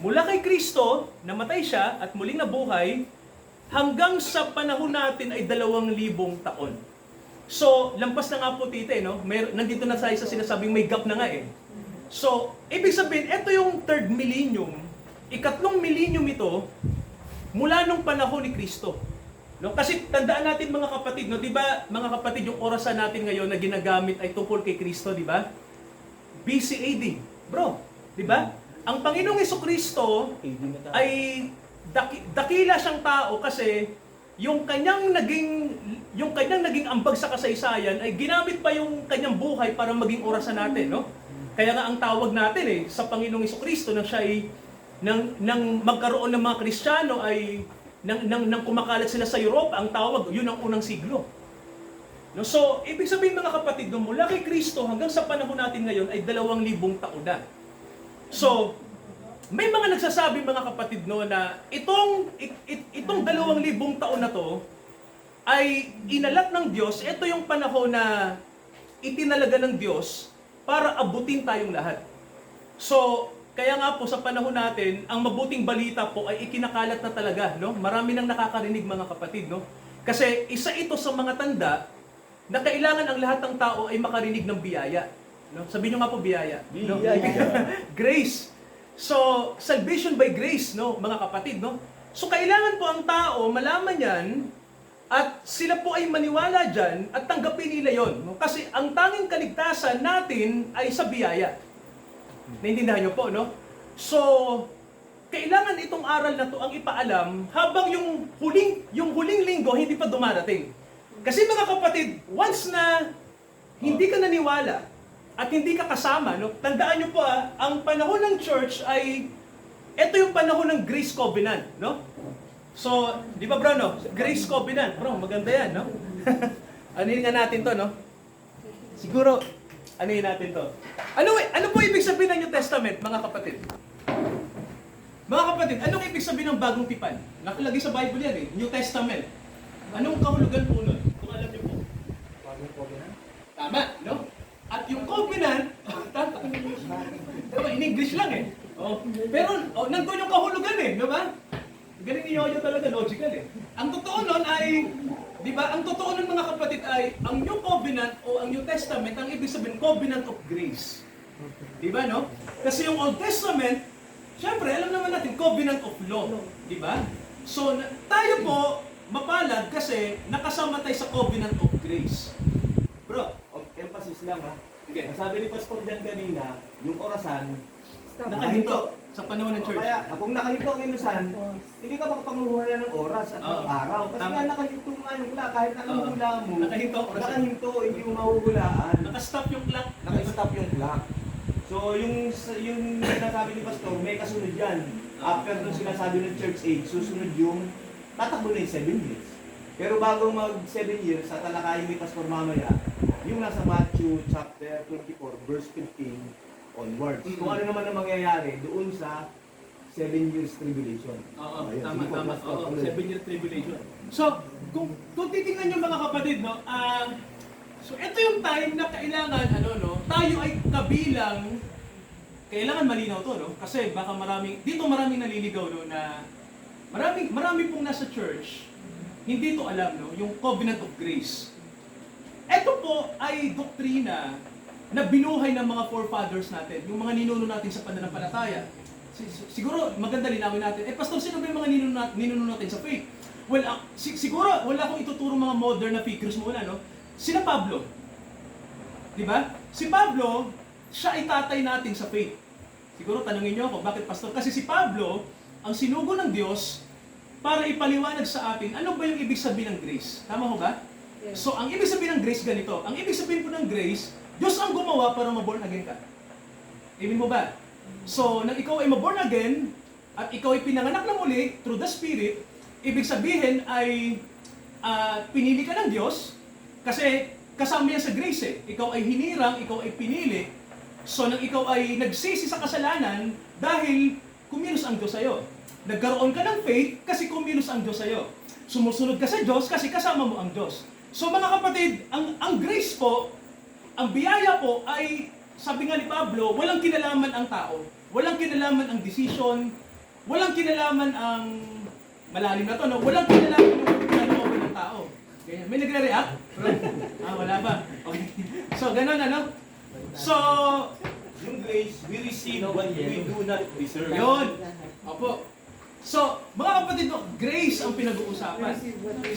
Mula kay Kristo, namatay siya at muling nabuhay, hanggang sa panahon natin ay 2,000 taon. So, lampas na nga po tite, no? Nandito na tayo sa sinasabing may gap na nga eh. So, ibig sabihin, ito yung third millennium, ikatlong millennium ito, mula nung panahon ni Kristo. No? Kasi tandaan natin mga kapatid, no? 'Di ba, mga kapatid, yung orasan natin ngayon na ginagamit ay tungkol kay Kristo, 'di ba? BC AD. Bro, 'di ba? Ang Panginoong Jesucristo ay dakila siyang tao kasi yung kanyang naging ambag sa kasaysayan ay ginamit pa yung kanyang buhay para maging orasan natin, no? Kaya nga ang tawag natin sa Panginoong Jesucristo nang siya ay nang magkaroon ng mga Kristiyano ay nang kumakalat sila sa Europa, ang tawag, yun ang unang siglo. No, so, ibig sabihin mga kapatid, mula kay Kristo hanggang sa panahon natin ngayon ay 2,000 taon na. So, may mga nagsasabi mga kapatid na itong 2,000 taon na to ay inalat ng Diyos. Ito yung panahon na itinalaga ng Diyos para abutin tayong lahat. So, kaya nga po sa panahon natin, ang mabuting balita po ay ikinakalat na talaga, no? Marami nang nakakarinig mga kapatid, no? Kasi isa ito sa mga tanda na kailangan ang lahat ng tao ay makarinig ng biyaya, no? Sabihin niyo nga po biyaya, no? Grace. So, salvation by grace, no, mga kapatid, no? So kailangan po ang tao malaman 'yan at sila po ay maniwala diyan at tanggapin nila 'yon, no? Kasi ang tanging kaligtasan natin ay sa biyaya. Naintindihan niyo po, no? So, kailangan itong aral na to ang ipaalam habang yung huling linggo hindi pa dumarating. Kasi mga kapatid, once na hindi ka naniwala at hindi ka kasama, no? Tandaan niyo po ang panahon ng church ay ito yung panahon ng Grace Covenant, no? So, di ba bro, no? Grace Covenant. Bro, maganda yan, no? Anuhin nga natin to, no? Siguro, anuhin natin to. Ano po ibig sabihin ng New Testament, mga kapatid? Mga kapatid, anong ibig sabihin ng bagong tipan? Nakalagay sa Bible yan eh, New Testament. Anong kahulugan po nun? Kung alam niyo po. Bagong covenant. Tama, no? At yung covenant, tama, in English lang eh. Oh, pero nandun yung kahulugan eh, di ba? Galing ni Yoyo talaga, logical eh. Ang totoo nun ay, di ba, ang totoo nun mga kapatid ay, ang New Covenant o ang New Testament, ang ibig sabihin, Covenant of Grace. Di ba, no? Kasi yung Old Testament, syempre, alam naman natin, Covenant of Law. Di ba? So, tayo po, mapalad kasi nakasama tayo sa Covenant of Grace. Bro, emphasis lang ha. Okay. Sabi ni Pastor Jan kanina, yung orasan, Nakahinto sa panahon ng church. Kaya kung nakahinto ang inusan, hindi ka makapanguha na ng oras at ng araw. Kasi Tama. nga nakahinto nga yung hula, kahit anong hula mo. Nakahinto, orasan. Nakahinto, hindi mo mahuhulaan. Naka-stop yung clock. Naka-stop yung clock. So yung sinasabi ni Pastor, may kasunod yan. After nung sinasabi ng church age, susunod yung tatakbo na yung 7 years. Pero bago mag 7 years, sa talakayin ni Pastor mamaya, yung nasa Matthew chapter 24, verse 15 onwards. Kung ano naman ang mangyayari doon sa 7 years tribulation. Oo, Ayun, tama, sige po, tama. Pastor, Oo, tuloy. 7-year tribulation. So, kung titingnan nyo mga kapatid, no, so ito yung time na kailangan, tayo ay kabilang, kailangan malinaw to, no? Kasi baka dito maraming naliligaw, no, na marami pong nasa church, hindi to alam, no, yung Covenant of Grace. Ito po ay doktrina na binuhay ng mga forefathers natin, yung mga ninuno natin sa pananampalataya. Siguro maganda linawin natin. Pastor, sino ba yung mga ninuno natin sa faith? Well, siguro wala akong ituturo mga modern na figures muna, no? Sina Pablo. 'Di ba? Si Pablo, siya ay tatay natin sa faith. Siguro tanungin niyo ako, bakit pastor? Kasi si Pablo ang sinugo ng Diyos para ipaliwanag sa atin ano ba yung ibig sabihin ng grace. Tama ho ba? Yes. So, ang ibig sabihin ng grace ganito. Ang ibig sabihin po ng grace, Diyos ang gumawa para ma-born again ka. Amen mo ba? So, nang ikaw ay ma-born again, at ikaw ay pinanganak na muli through the Spirit, ibig sabihin ay pinili ka ng Diyos, kasi kasama yan sa grace eh. Ikaw ay hinirang, ikaw ay pinili, so nang ikaw ay nagsisi sa kasalanan, dahil kumilos ang Diyos sa'yo. Nagkaroon ka ng faith, kasi kumilos ang Diyos sa'yo. Sumusunod ka sa Diyos, kasi kasama mo ang Diyos. So mga kapatid, ang grace po, ang biyaya po ay, sabi nga ni Pablo, walang kinalaman ang tao. Walang kinalaman ang decision. Walang kinalaman ang, malalim na to, no? Walang kinalaman ang kinalaman ng tao. Ganyan. May nagre-react? Wala ba? Okay. So, ganun, So, Yung grace, we receive what we do not deserve. yun. Opo. So, mga kapatid, no, grace ang pinag-uusapan.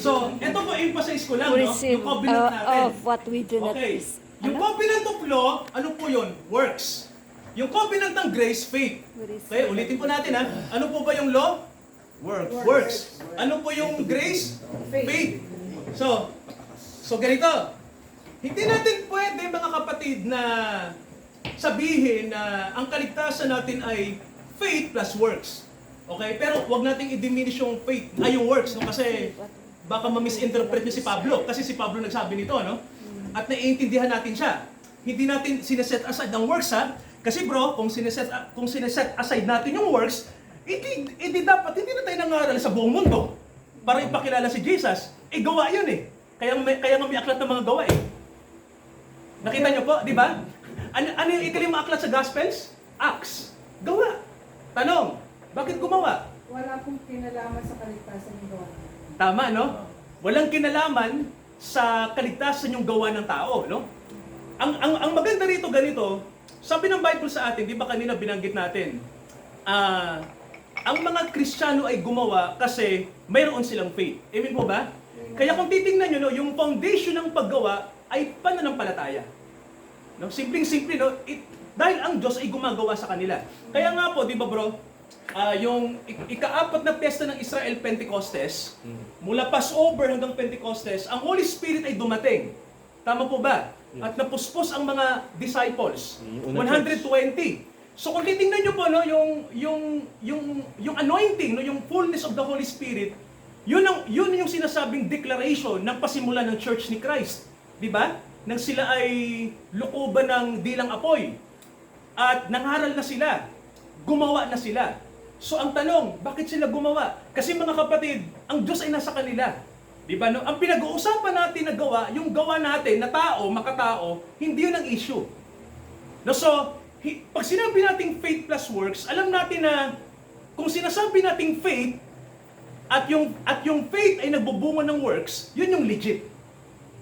So, ito po, emphasize ko lang, We no? receive Yung covenant natin. of what we do not Okay. is. Yung covenant of law, ano po yun? Works. Yung covenant ng grace, faith. Okay, ulitin po natin ha. Ano po ba yung law? Works. Ano po yung grace? Faith. So ganito. Hindi natin pwede mga kapatid na sabihin na ang kaligtasan natin ay faith plus works. Okay? Pero wag nating i-diminish yung faith, yung works. No? Kasi baka ma-misinterpret niyo si Pablo. Kasi si Pablo nagsabi nito, no? At naiintindihan natin siya. Hindi natin sineset aside ng works, ha? Kasi bro, kung sineset aside natin yung works, hindi dapat, hindi na tayo nangaral sa buong mundo para ipakilala si Jesus. Gawa yun eh. Kaya nga may aklat ng mga gawa eh. Nakita niyo po, di ba? Ano yung ikalimang aklat sa Gospels? Acts. Gawa. Tanong, bakit gumawa? Wala pong kinalaman sa kaligtasan ng gawa. Tama, no? Walang kinalaman sa kaligtasan yung gawa ng tao, no? Ang maganda rito ganito, sabi ng Bible sa atin, di ba kanina binanggit natin, ang mga Kristiyano ay gumawa kasi mayroon silang faith. Amen po ba? Kaya kung titingnan nyo, no, yung foundation ng paggawa ay pananampalataya. No? Simpleng-simple, no? Dahil ang Diyos ay gumagawa sa kanila. Kaya nga po, di ba bro, yung ika-apat na piyesta ng Israel Pentecostes, mula Passover hanggang Pentecostes, ang Holy Spirit ay dumating. Tama po ba? At napuspos ang mga disciples. 120. So kung titingnan niyo po, no, yung anointing, no, yung fullness of the Holy Spirit, yun yung sinasabing declaration ng pasimula ng Church ni Christ. Di ba? Nang sila ay lukuban ng dilang apoy. At nangaral na sila. Gumawa na sila. So ang tanong, bakit sila gumawa? Kasi mga kapatid, ang Diyos ay nasa kanila. Di ba? No? Ang pinag-uusapan natin na gawa, yung gawa natin na tao, makatao, hindi yun ang issue. No, so, Pag sinabi nating faith plus works, alam natin na kung sinasabi nating faith at yung faith ay nagbubunga ng works, yun yung legit.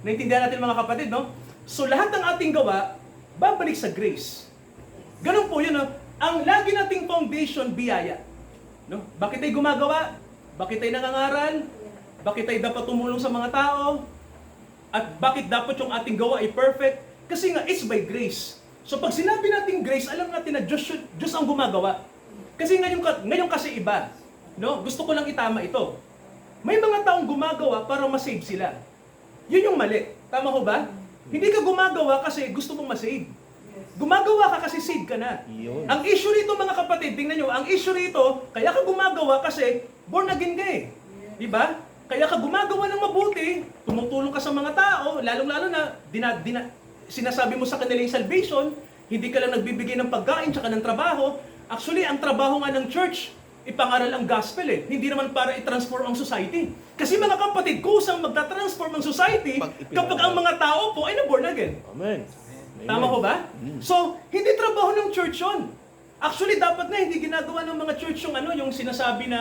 Naintindihan natin mga kapatid, no? So lahat ng ating gawa, babalik sa grace. Ganun po yun, no? Ang lagi nating foundation, biyaya. No? Bakit tayo gumagawa? Bakit tayo nangangaral? Bakit tayo dapat tumulong sa mga tao? At bakit dapat yung ating gawa ay perfect? Kasi nga, it's by grace. So pag sinabi natin grace, alam natin na Diyos ang gumagawa. Kasi ngayon kasi iba. No? Gusto ko lang itama ito. May mga taong gumagawa para ma-save sila. Yun yung mali. Tama ko ba? Hindi ka gumagawa kasi gusto mong ma-save. Gumagawa ka kasi save ka na. Yun. Ang issue rito mga kapatid, tingnan nyo, ang issue rito, kaya ka gumagawa kasi born again ka eh. Diba? Kaya ka gumagawa ng mabuti, tumutulong ka sa mga tao, lalong-lalo na sinasabi mo sa kanila yung salvation, hindi ka lang nagbibigay ng pagkain tsaka ng trabaho. Actually, ang trabaho nga ng church, ipangaral ang gospel eh. Hindi naman para i-transform ang society. Kasi mga kapatid, kusang magta-transform ang society kapag ang mga tao po ay na-born again. Amen. Tama ko ba? So, hindi trabaho ng church yun. Actually, dapat na hindi ginagawa ng mga church yung sinasabi na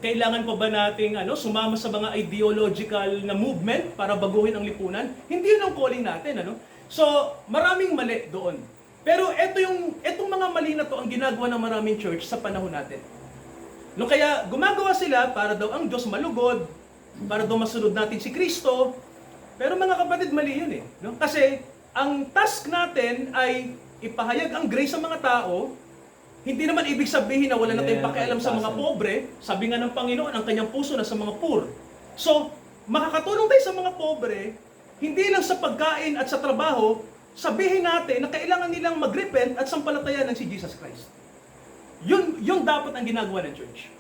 kailangan pa ba nating sumama sa mga ideological na movement para baguhin ang lipunan. Hindi yun ang calling natin. So, maraming mali doon. Pero etong mga mali na to ang ginagawa ng maraming church sa panahon natin. No, kaya gumagawa sila para daw ang Diyos malugod, para daw masunod natin si Kristo. Pero mga kapatid, mali yun eh. No? Kasi ang task natin ay ipahayag ang grace sa mga tao. Hindi naman ibig sabihin na wala na tayong pakialam sa mga pobre. Sabi nga ng Panginoon, ang kanyang puso na sa mga poor. So, makakatulong tayo sa mga pobre, hindi lang sa pagkain at sa trabaho, sabihin natin na kailangan nilang mag-repent at sampalatayanan si Jesus Christ. Yun dapat ang ginagawa ng church.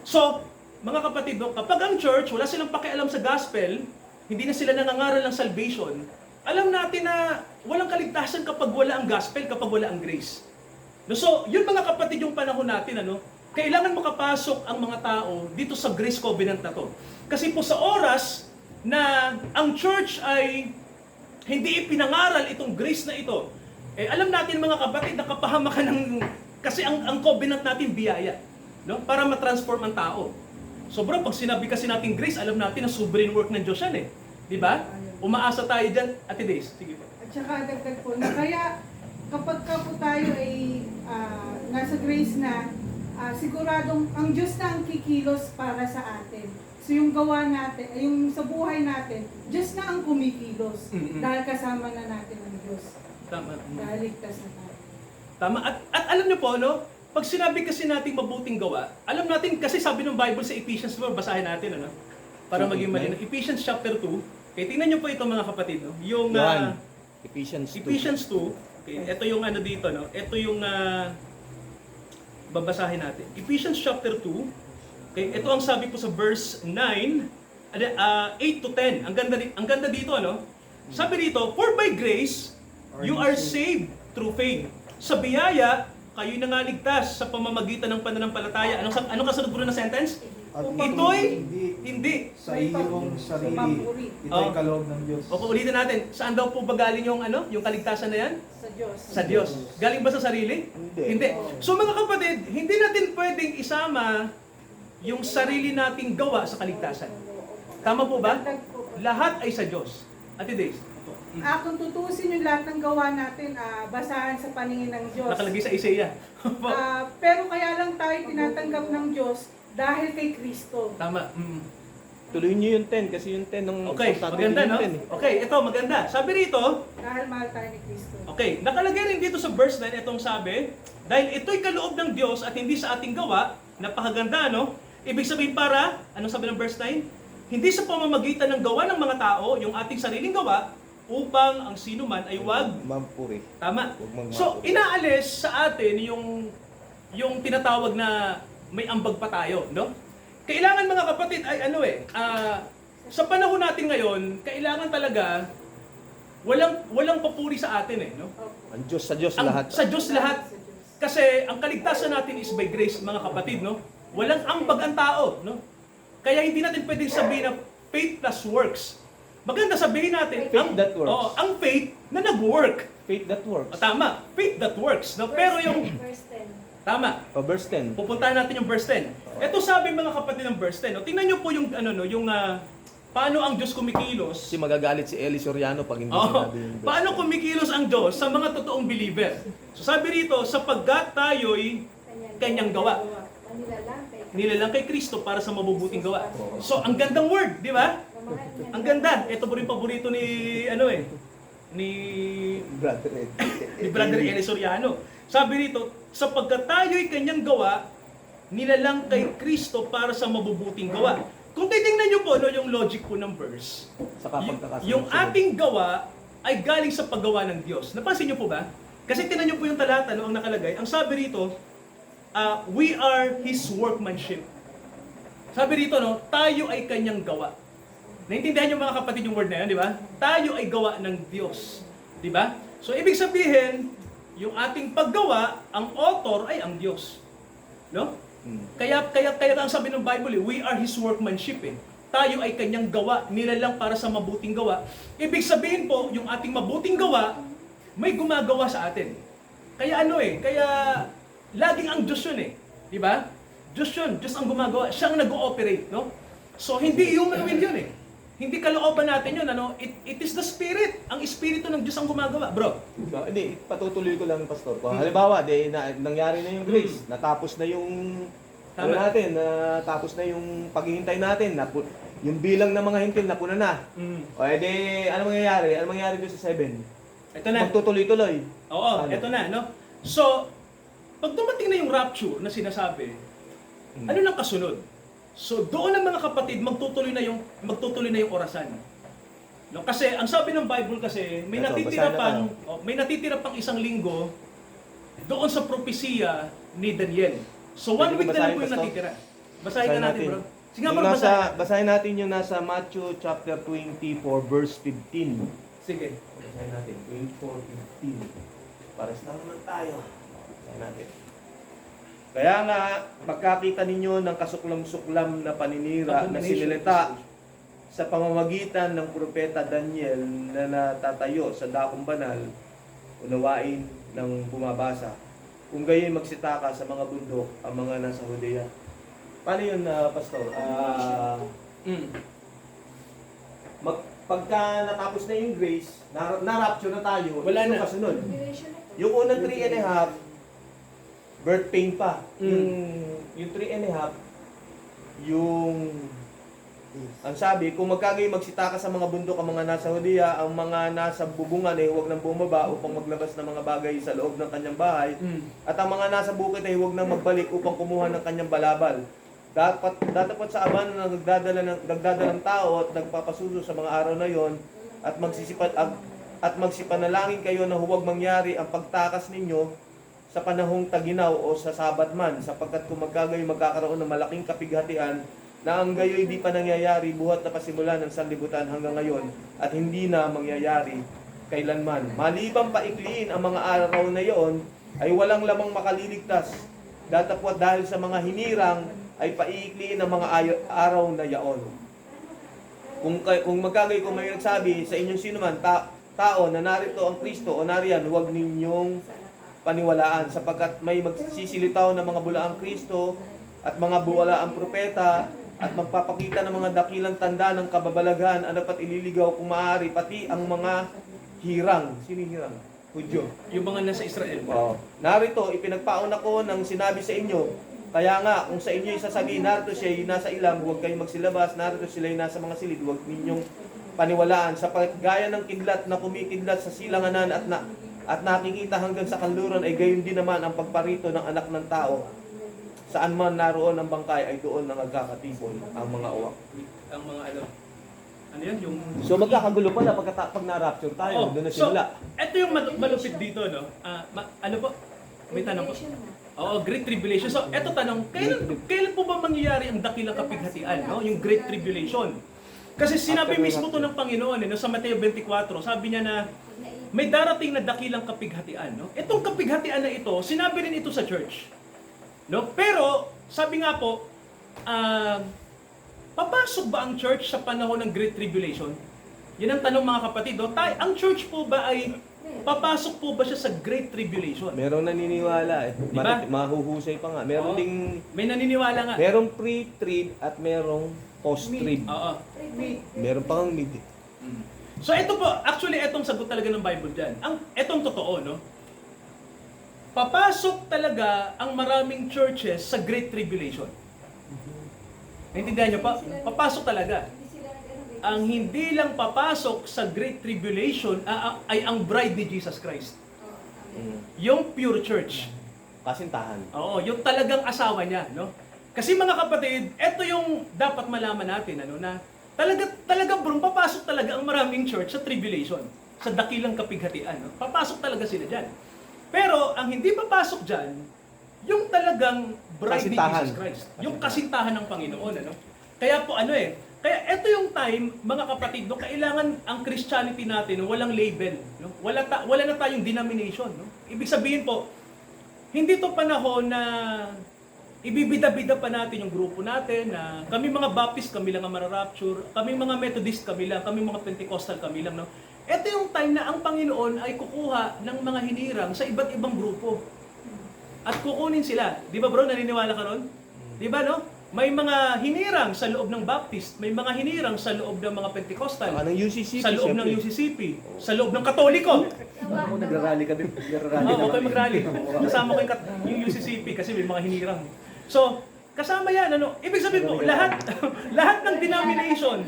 So, mga kapatid, kapag ang church, wala silang pakialam sa gospel, hindi na sila nangangaral ng salvation, alam natin na walang kaligtasan kapag wala ang gospel, kapag wala ang grace. So, yun mga kapatid yung panahon natin, kailangan makapasok ang mga tao dito sa grace covenant na to. Kasi po sa oras na ang church ay hindi ipinangaral itong grace na ito, alam natin mga kapatid, nakapahamakan ng, kasi ang covenant natin biyaya, no? Para ma-transform ang tao. So bro, pag sinabi kasi natin grace, alam natin na sovereign work ng Diyos yan eh. Di ba? Umaasa tayo dyan, Ate Days. Sige po. At saka dagdag po na kaya kapag ka po tayo ay nasa grace na, siguradong ang Diyos na ang kikilos para sa atin. So yung gawa natin, yung sa buhay natin, Diyos na ang kumikilos. Dahil kasama na natin ang Diyos. Tama. Dahil ligtas na tayo. Tama. At alam niyo po, pag sinabi kasi nating mabuting gawa, alam natin, kasi sabi ng Bible sa Ephesians 4, basahin natin, para maging malinaw. Ephesians chapter 2, okay, tingnan niyo po ito mga kapatid, yung Ephesians 2. Ephesians 2, okay, ito yung dito, ito yung babasahin natin. Ephesians chapter 2, okay, ito ang sabi po sa verse 9, 8 to 10. Ang ganda dito, Sabi dito, for by grace, you are saved through faith. Sa biyaya, kayo'y nangaligtas sa pamamagitan ng pananampalataya. Anong kasunod po na sentence? At Ito'y hindi. sa iyong sarili. Papuri. Ito'y kaloob ng Diyos. O ulitin natin, saan daw po ba galing yung kaligtasan na yan? Sa Diyos. Sa Diyos. Galing ba sa sarili? Hindi. So mga kapatid, hindi natin pwedeng isama yung sarili nating gawa sa kaligtasan. Tama po ba? Dagdag po. Lahat ay sa Diyos. Ate Days, Kung tutusin yung lahat ng gawa natin, basahan sa paningin ng Diyos. nakalagay sa Isaiah. Pero kaya lang tayo tinatanggap ng Diyos dahil kay Kristo. Tama. Tuloy niyo yung 10 kasi yung 10 ng Okay, maganda, no? Okay, ito maganda. Sabi rito, Dahil mahal tayo ni Kristo. okay, nakalagay rin dito sa verse 9, itong sabi, dahil ito'y kaloob ng Diyos at hindi sa ating gawa, napakaganda, Ibig sabihin para, anong sabi ng verse 9? Hindi sa pamamagitan ng gawa ng mga tao, yung ating sariling gawa, upang ang sino man ay wag. Mampuri. Tama. Huwag magmapuri. So, inaalis sa atin yung tinatawag na may ambag pa tayo, Kailangan mga kapatid ay sa panahon natin ngayon, kailangan talaga walang papuri sa atin Ang Diyos, sa Diyos lahat. Sa Diyos lahat. Sa Diyos. Kasi ang kaligtasan natin is by grace, mga kapatid, Walang ambag ang tao, Kaya hindi natin pwedeng sabihin na faith plus works. Maganda sabihin natin, Faith that works. ang faith na nag-work. Faith that works. Tama, faith that works. No? Pero yung, tama, Verse 10. pupuntahan natin yung verse 10. Ito sabi mga kapatid ng verse 10. No? Tingnan nyo po yung, paano ang Diyos kumikilos. Kasi magagalit si Eli Soriano pag hindi Oh, sinabi yung verse paano kumikilos ang Diyos sa mga totoong believer? So sabi rito, sapagkat tayo'y kanyang gawa. Nilalang kay Kristo para sa mabubuting gawa. So ang gandang word, di ba? Ang ganda. Ito po rin paborito ni Brother Ed. ni Brother Eli Soriano. Sabi rito, sapagkat tayo'y kanyang gawa, nilalang kay Kristo para sa mabubuting gawa. Kung titingnan nyo po yung logic po ng verse, Saka pagkakasunod. yung ating gawa ay galing sa paggawa ng Diyos. Napansin nyo po ba? Kasi tingnan nyo po yung talata, ang nakalagay. Ang sabi rito, we are His workmanship. Sabi rito, tayo ay kanyang gawa. Naintindihan nyo mga kapatid yung word na yan, di ba? Tayo ay gawa ng Diyos. Di ba? So, ibig sabihin, yung ating paggawa, ang author ay ang Diyos. No? Kaya ang sabi ng Bible, we are His workmanship. Tayo ay kanyang gawa, nilalang para sa mabuting gawa. Ibig sabihin po, yung ating mabuting gawa, may gumagawa sa atin. Kaya kaya laging ang Diyos yun Di ba? Diyos yun, Diyos ang gumagawa, siya ang nag-ooperate, no? So, hindi human will yun Hindi kalooban natin yun, It is the Spirit. Ang Espiritu ng Diyos ang gumagawa, bro. Hindi, patutuloy ko lang, Pastor. Kung halimbawa, nangyari na yung grace, natapos na yung natapos na yung paghihintay natin, yung bilang ng mga hintil napuna na. O edi, ano mangyayari? Ano mangyayari doon sa 7? Ito na. Magtutuloy-tuloy. Oo, Ano? ito na, no? So, pag dumating na yung rapture na sinasabi, ano nang kasunod? So, doon ang mga kapatid, magtutuloy na yung orasan. No, kasi ang sabi ng Bible kasi, may Ito, natitira basahin na pang may natitira pang isang linggo doon sa propesiya ni Daniel. So, one Pwede week ko na lang po basahin, yung Pastor? natitira. Basahin ka natin, bro. Sige nga, Yung bro, basahin. basahin natin yung nasa Matthew chapter 24 verse 15. Sige. Basahin natin, 24:15. Pares lang naman tayo. Basahin natin. Kaya nga, magkakita ninyo ng kasuklam-suklam na paninira na sinilita sa pamamagitan ng propeta Daniel na natatayo sa dakong banal, unawain ng bumabasa. Kung gayon magsitaka sa mga bundok ang mga nasa Judea. Paano yun, Pastor? Pagka natapos na yung grace, na-rapture na tayo, Wala ito na. kasunod. Yung unang 3 and a half, birth pain pa. Yung 3 and a half, ang sabi, kung magkagayon magsitaka sa mga bundok ang mga nasa Judea, ang mga nasa bubungan ay huwag nang bumaba upang maglabas ng mga bagay sa loob ng kanyang bahay, at ang mga nasa bukid ay huwag nang magbalik upang kumuha ng kanyang balabal. Datapat sa aban na nagdadala ng tao at nagpapasuso sa mga araw na yon, at magsipanalangin kayo na huwag mangyari ang pagtakas ninyo sa panahong taginaw o sa sabat man, sapagkat kung magkagayon magkakaroon ng malaking kapighatian na ang gayoy di pa nangyayari buhat na pasimula ng sanlibutan hanggang ngayon at hindi na mangyayari kailanman. Malibang paikliin ang mga araw na iyon ay walang lamang makaliligtas. Datapwat dahil sa mga hinirang ay paiikliin ang mga araw na iyon. Kung magkagayon, kung may nagsabi sa inyong sinuman, tao na narito ang Kristo o nariyan, huwag ninyong paniwalaan sapagkat may magsisilitaw ng mga bulaang Kristo at mga buwalaang propeta at magpapakita ng mga dakilang tanda ng kababalaghan at dapat ililigaw kung maaari pati ang mga hirang. Sino yung hirang? Hudyo. Yung mga nasa Israel. Narito, ipinagpaon ako ng sinabi sa inyo. Kaya nga, kung sa inyo sasabihin, narito siya nasa ilang, huwag kayong magsilabas, narito sila nasa mga silid, huwag ninyong paniwalaan. Sapagkat gaya ng kidlat na kumikidlat sa silanganan at nakikita hanggang sa kanluran ay gayon din naman ang pagparito ng anak ng tao. Saan man naroon ang bangkay ay doon na nagkakatipon ang mga uwak. Ang mga ano yan? Yung... So magkakagulo pala pag na-rapture tayo, doon na simula. So, ito yung malupit dito, no? Ano po? May tanong po? Oo, Great Tribulation. So, eto tanong, kailan po ba mangyayari ang dakilang kapighatian, no? Yung Great Tribulation. Kasi sinabi mismo to ng Panginoon, no? Sa Mateo 24, sabi niya na may darating na dakilang kapighatian, no? Itong kapighatian na ito, sinabi rin ito sa church. No? Pero, sabi nga po, papasok ba ang church sa panahon ng Great Tribulation? Yun ang tanong mga kapatid. Ang church po ba ay papasok po ba siya sa Great Tribulation? Merong naniniwala eh. Diba? Mahuhusay pa nga. Meron Oo. ding May naniniwala nga. merong pre-trib at merong post-trib. Oo. Meron pa kang mid. So ito po, actually itong sagot talaga ng Bible dyan. Itong totoo, no? Papasok talaga ang maraming churches sa Great Tribulation. Naintindihan niyo pa? Papasok talaga. Ang hindi lang papasok sa Great Tribulation ay ang bride ni Jesus Christ. Yung pure church. Kasintahan. Oo, yung talagang asawa niya, no? Kasi mga kapatid, ito yung dapat malaman natin, ano, na talaga bro, papasok talaga ang maraming church sa tribulation, sa dakilang kapighatian, no? Papasok talaga sila diyan. Pero ang hindi papasok diyan, yung talagang bride ni Kasintahan. Jesus Christ, yung kasintahan ng Panginoon, ano? Kaya po kaya ito yung time, mga kapatid, no, kailangan ang Christianity natin walang label, no? Wala na tayong denomination, no? Ibig sabihin po, hindi to panahon na ibibida-bida pa natin yung grupo natin na kami mga Baptist, kami lang ang mararapture, kami mga Methodist, kami lang, kami mga Pentecostal, kami lang, no? Ito yung time na ang Panginoon ay kukuha ng mga hinirang sa iba't ibang grupo. At kukunin sila. Di ba bro, naniniwala ka ron? Di ba, no? May mga hinirang sa loob ng Baptist, may mga hinirang sa loob ng mga Pentecostal, Saka ng UCCP, sa loob ng syempre. UCCP, sa loob ng Katoliko. Ako nagrarally kami. Nagrarally Oo, okay mag-rally. Kasama ko yung UCCP kasi may mga hinirang. So, kasama yan, ano? Ibig sabihin po, lahat ng denomination,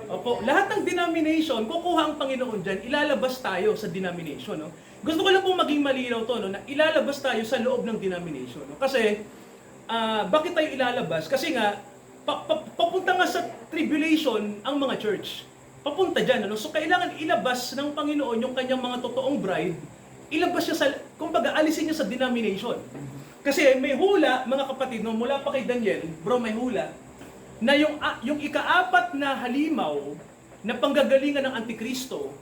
opo, lahat ng denomination, kukuha ang Panginoon dyan, ilalabas tayo sa denomination, no? Gusto ko lang pong maging malinaw to, no, na ilalabas tayo sa loob ng denomination, no? Kasi, bakit tayo ilalabas? Kasi nga, papunta nga sa tribulation ang mga church. Papunta dyan, ano? So, kailangan ilabas ng Panginoon yung kanyang mga totoong bride, ilabas siya sa, kumbaga, alisin niya sa denomination. Kasi may hula, mga kapatid, no, mula pa kay Daniel, bro, may hula, na yung ika-4 na halimaw na panggagalingan ng Antikristo,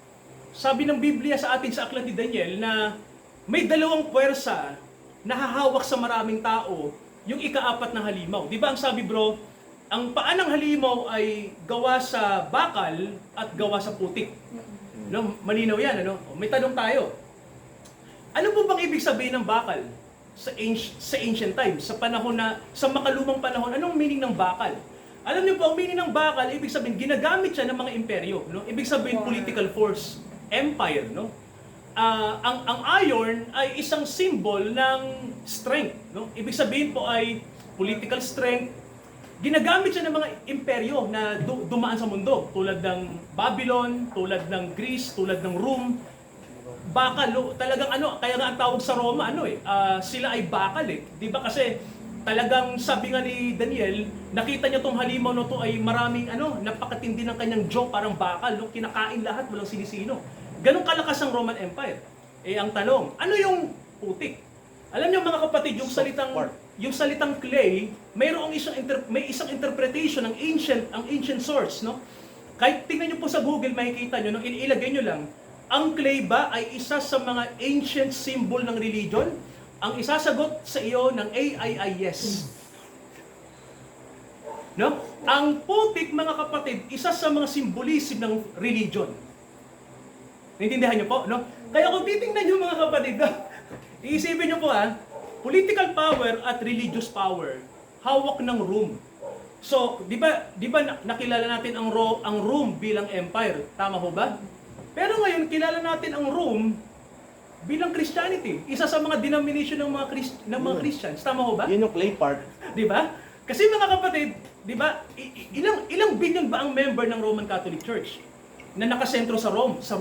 sabi ng Biblia sa atin sa aklat ni Daniel na may dalawang puwersa na hahawak sa maraming tao, yung ika-4 na halimaw. Di ba ang sabi bro, ang paa ng halimaw ay gawa sa bakal at gawa sa putik. No, malinaw yan, ano? May tanong tayo. Ano po bang ibig sabihin ng bakal? Sa ancient times, sa panahon sa makalumang panahon, anong meaning ng bakal? Alam niyo po, ang meaning ng bakal, ibig sabihin, ginagamit siya ng mga imperyo, no? Ibig sabihin, political force, empire, no? Ang iron ay isang symbol ng strength, no? Ibig sabihin po ay political strength. Ginagamit siya ng mga imperyo na dumaan sa mundo, tulad ng Babylon, tulad ng Greece, tulad ng Rome. Bakal, talagang kaya nga ang tawag sa Roma, sila ay bakal eh. Di ba kasi talagang sabi nga ni Daniel, nakita niya tong halimaw na to ay maraming napakatindi ng kanyang jaw, parang bakal, no? Kinakain lahat, walang sinisino. Ganong kalakas ang Roman Empire. Ang tanong, ano yung putik? Alam niyo mga kapatid, yung salitang clay, may isang interpretation ng ancient source, no? Kahit tingnan niyo po sa Google, makikita niyo, no? Ilagay niyo lang, ang clay ba ay isa sa mga ancient symbol ng religion? Ang isasagot sa iyo ng AI ay yes. No? Ang putik, mga kapatid, isa sa mga symbolism ng religion. Naintindihan niyo po, no? Kaya kung titingnan niyo mga kapatid, iisipin niyo po political power at religious power, hawak ng Rome. So, di ba nakilala natin ang Rome bilang empire, tama ho ba? Pero ngayon, kilala natin ang Rome bilang Christianity. Isa sa mga denomination ng mga Christians. Tama ho ba? Yun yung clay part. Di ba? Kasi mga kapatid, di ba, ilang billion ba ang member ng Roman Catholic Church na nakasentro sa Rome? 2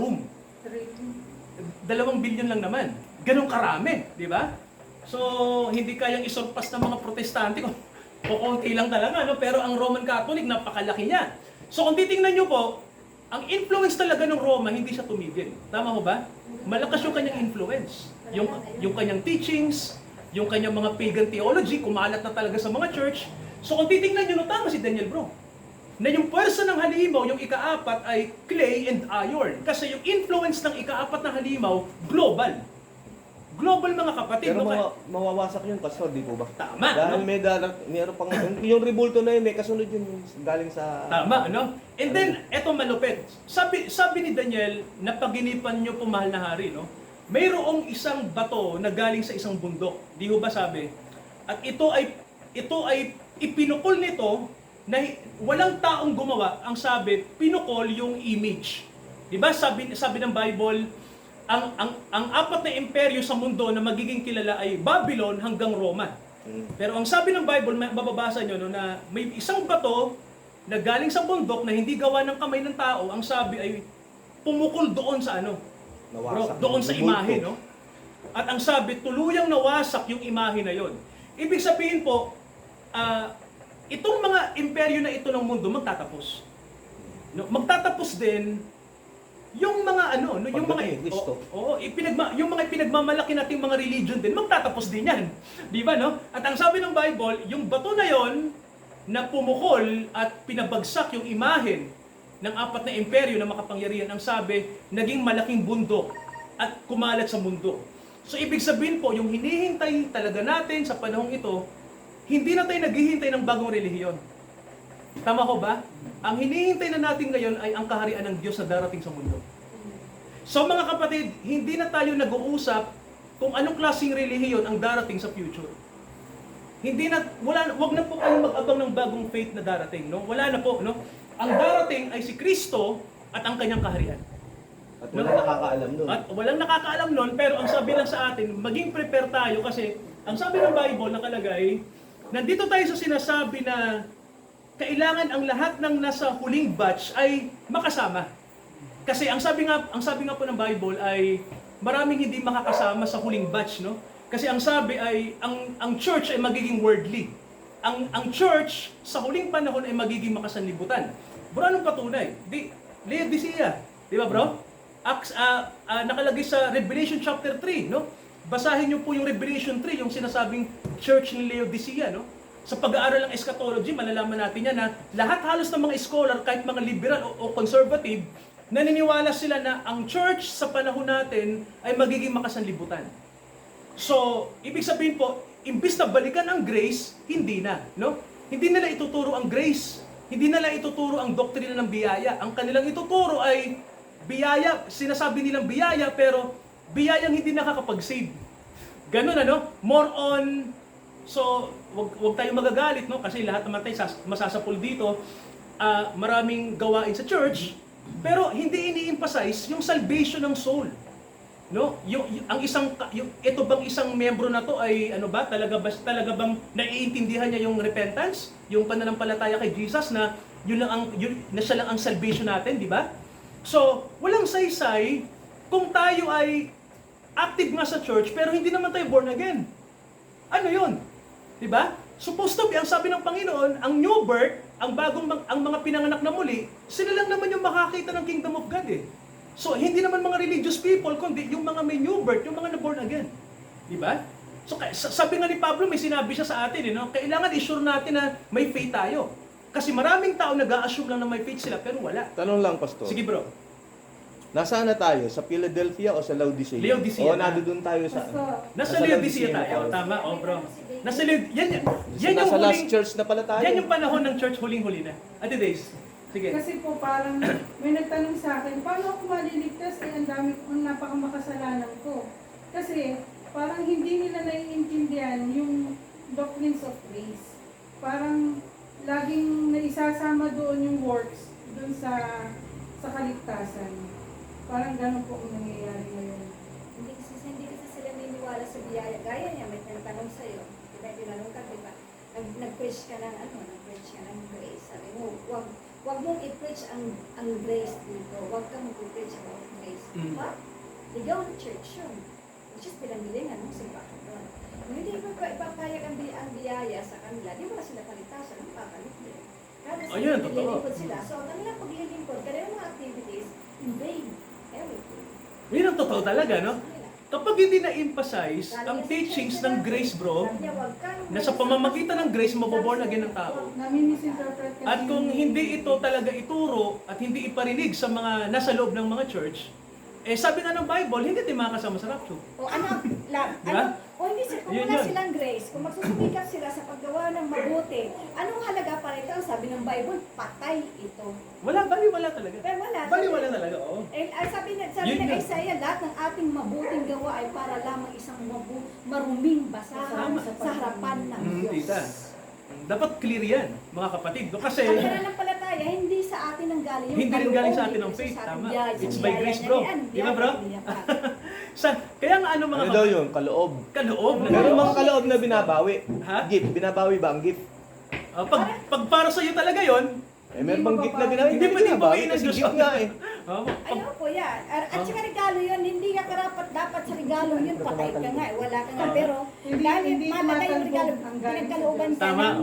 billion lang naman. Ganong karami, di ba? So, hindi kayang isurpas ng mga protestante ko. Konti lang talaga, no? Pero ang Roman Catholic, napakalaki niya. So, kung titingnan nyo po, ang influence talaga ng Roma, hindi siya tumigil. Tama ho ba? Malakas yung kanyang influence. Yung kanyang teachings, yung kanyang mga pagan theology, kumalat na talaga sa mga church. So kung titingnan nyo, no, tama si Daniel bro, na yung pwersa ng halimaw, yung ika-4 ay clay and iron. Kasi yung influence ng ika-4 na halimaw, global. Global mga kapatid. Pero no? mawawasak yun, Pastor, di po ba? Tama, Dahil no? meron pang, yung rebulto na yun, may kasunod yun galing sa... Tama, no? And then, eto malupit. Sabi ni Daniel, napaginipan niyo po, mahal na hari, no? Mayroong isang bato na galing sa isang bundok. Di ho ba sabi? At ito ay ipinukol nito na walang taong gumawa. Ang sabi, pinukol yung image. Di ba? Sabi ng Bible, ang apat na imperyo sa mundo na magiging kilala ay Babylon hanggang Roma. Pero ang sabi ng Bible, mababasa nyo, no, na may isang bato na galing sa bundok na hindi gawa ng kamay ng tao, ang sabi ay pumukol doon sa ano? Nawasak. Doon sa Rebulto. imahe, no? At ang sabi, tuluyang nawasak yung imahe na yon. Ibig sabihin po, itong mga imperyo na ito ng mundo magtatapos. No? Magtatapos din yung mga ano, no, yung mga Pagdating ni Kristo. yung mga pinagmamalaki nating mga religion din magtatapos din yan. Di ba, no? At ang sabi ng Bible, yung bato na yon na pumukol at pinabagsak yung imahen ng apat na imperyo na makapangyarihan, ang sabi, naging malaking bundok at kumalat sa mundo. So ibig sabihin po, yung hinihintay talaga natin sa panahong ito, hindi na tayo naghihintay ng bagong relihiyon. Tama ko ba? Ang hinihintay na natin ngayon ay ang kaharian ng Diyos na darating sa mundo. So mga kapatid, hindi na tayo nag-uusap kung anong klaseng relihiyon ang darating sa future. Wag na po kayong mag-abang ng bagong faith na darating, no? Wala na po, no? Ang darating ay si Kristo at ang kanyang kaharian. At wala nakakaalam nun. At walang nakakaalam nun, pero ang sabi lang sa atin, maging prepare tayo kasi ang sabi ng Bible nakalagay, nandito tayo sa sinasabi na kailangan ang lahat ng nasa huling batch ay makasama. Kasi ang sabi nga po ng Bible ay maraming hindi makakasama sa huling batch, no? Kasi ang sabi ay ang church ay magiging worldly. Ang church sa huling panahon ay magiging makasanlibutan. Bro, anong patunay? Laodicea, di ba, bro? Nakalagay sa Revelation chapter 3, no? Basahin niyo po yung Revelation 3, yung sinasabing church ni Laodicea, no? Sa pag-aaral ng eschatology, malalaman natin yan na lahat halos ng mga scholar, kahit mga liberal o conservative, naniniwala sila na ang church sa panahon natin ay magiging makasanlibutan. So, ibig sabihin po, imbis na balikan ang grace, hindi na, no? Hindi nila ituturo ang grace. Hindi nila ituturo ang doktrina ng biyaya. Ang kanilang ituturo ay biyaya, sinasabi nilang biyaya, pero biyayang hindi nakakapag-save. Ganun, ano? More on, so, wag tayo magagalit, no? Kasi lahat naman tayo masasapul dito. Maraming gawain sa church, pero hindi ini-emphasize yung salvation ng soul. No? Ito bang isang membro na to ay ano ba talaga bang naiintindihan niya yung repentance, yung pananampalataya kay Jesus na na siya lang ang salvation natin, di ba? So, walang saysay kung tayo ay active nga sa church pero hindi naman tayo born again. Ano 'yun? Di ba? Supposed to be, ang sabi ng Panginoon, ang new birth, ang mga pinanganak na muli, sila lang naman yung makakita ng kingdom of God eh. So, hindi naman mga religious people, kundi yung mga may new birth, yung mga na-born again. Di ba? So, sabi nga ni Pablo, may sinabi siya sa atin, no? Kailangan i-sure natin na may faith tayo. Kasi maraming tao nag-a-assume lang na may faith sila, pero wala. Tanong lang, Pastor. Sige bro. Nasaan na tayo? Sa Philadelphia o sa Laodicea? Laodicea O na. nandoon tayo sa... Nasa Nasa Laodicea Laodicea tayo. tayo. Tama, bro. Nasa yan yung Nasa last huling, church na pala tayo. yan yung panahon ng church huling-huli na. Ate Days. Sige. Kasi po parang may nagtanong sa akin, paano ako maliligtas? Ang napakamakasalanan ko. Kasi parang hindi nila naiintindihan yung doctrines of grace. Parang laging naisasama doon yung works doon sa kaligtasan. Parang gano'n po ang nangyayari ngayon. Hindi kasi sila niniwala sa biyaya. Gaya niya, may tinatanong sa'yo. Diba, tinanong ka, diba? Nag-preach ka ng nag-preach ka ng grace. Sabi mo, wag mong i-preach ang grace dito. Wag kang mag-preach about grace. Diba? Ligaw ng church yun. Which is pinanggilingan ng simbahan doon. Kung hindi mo ipapayag ang biyaya sa kanila, di ba sila paligtasan ng papaligtin? Kasi Ayun, totoo. paglilingkod sila. So, ang kanilang paglilingkod, kanilang mga activities, in vain. Everything. Yun ang totoo talaga, no? Kapag hindi na-emphasize ang teachings ng grace, bro, na sa pamamagitan ng grace, maboborn again ng tao. Nami-misinterpret kasi. At kung hindi ito talaga ituro at hindi iparinig sa mga nasa loob ng mga church, sabi nga ng Bible, hindi tayo makakasama sa rapture. O ano, Diba? hindi sila, kung Yun wala yun. silang grace, kung magsusumikap sila sa paggawa ng mabuti, anong halaga pa rito? Sabi ng Bible, patay ito. Wala talaga. Pero wala. Baliwala talaga, oo. Sabi Yun ng yun. Isaiah, lahat ng ating mabuting gawa ay para lamang isang maruming basahan Tama. sa harapan ng Diyos. Tita. Dapat clear yan, mga kapatid. No? Kasi, Ang pananampalataya, hindi sa atin ang galing yung Hindi rin galing sa atin kaloob, ang ito faith, sa ating tama. biyaya. It's Sa by biyaya grace, niya bro. yan, Di ba, bro? biyaya niya. kaya nga ano mga Ano daw yun? Kaloob. kaloob na Pero Diyos. mga kaloob na binabawi. Ha? Gift. Binabawi ba ang gift? Pag para sa iyo talaga yon, Meron bang gift na binabawi? Hindi pwede binabawi bawiin ng kasi Diyos. gift nga eh. Ayaw po yan. At saka regalo yun, hindi ka karapat dapat sa regalo yun, patay ka nga, wala ka nga. Pero dahil Hindi mahalaga yung regalo, tumatalbog ang galing pinagkalooban ka Tama. ng,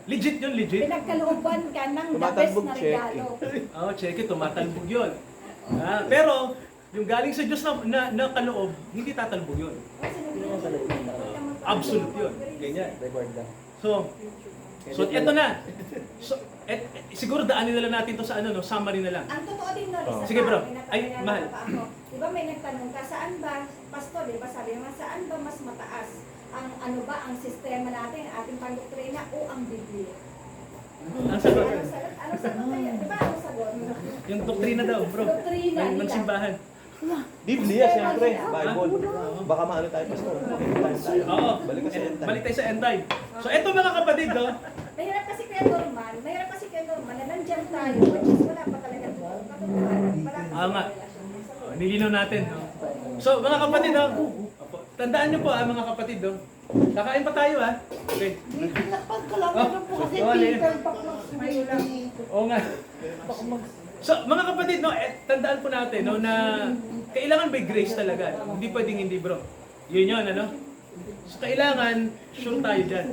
Legit yun, legit. pinagkalooban ka ng the best Tumatalbog, na check. regalo. Check it, tumatalbog yun. Pero, yung galing sa Diyos na kaloob, hindi tatalbog yun. Absolute yun. Ganyan. So eto na. Siguro daanin na lang natin to sa summary na lang. Ang totoo din nun, isa Sige, pa, bro. may Ay, napakilala mahal. pa ako. Di ba may nagtanong ka, saan ba, pastor, di ba sabi naman, saan ba mas mataas? Ang sistema natin, ang ating pandoktrina o ang Biblia? Ang sagot, Ano sagot kaya? Di ba ano sagot? yung doktrina daw, bro. Doktrina Ng nila. simbahan. Biblia, siyempre. Bible. Baka maano tayo, pastor. Oo. Balik ka sa end time. Balik tayo sa end time. So eto mga kapatid, no? Mahirap kasi kay Norman na nandyan tayo, which is wala pa talaga doon. Katotohanan, wala pa Ah, nga. relasyon. Nilinaw natin, no? So mga kapatid, no? Tandaan nyo po, mga kapatid, no? Kakain pa tayo, ha? Okay. May ulang. Oo nga. So, mga kapatid, no, tandaan po natin, no, na kailangan may grace talaga. No? Hindi pwedeng hindi, bro. Yun yun, ano? So, kailangan, sure tayo dyan.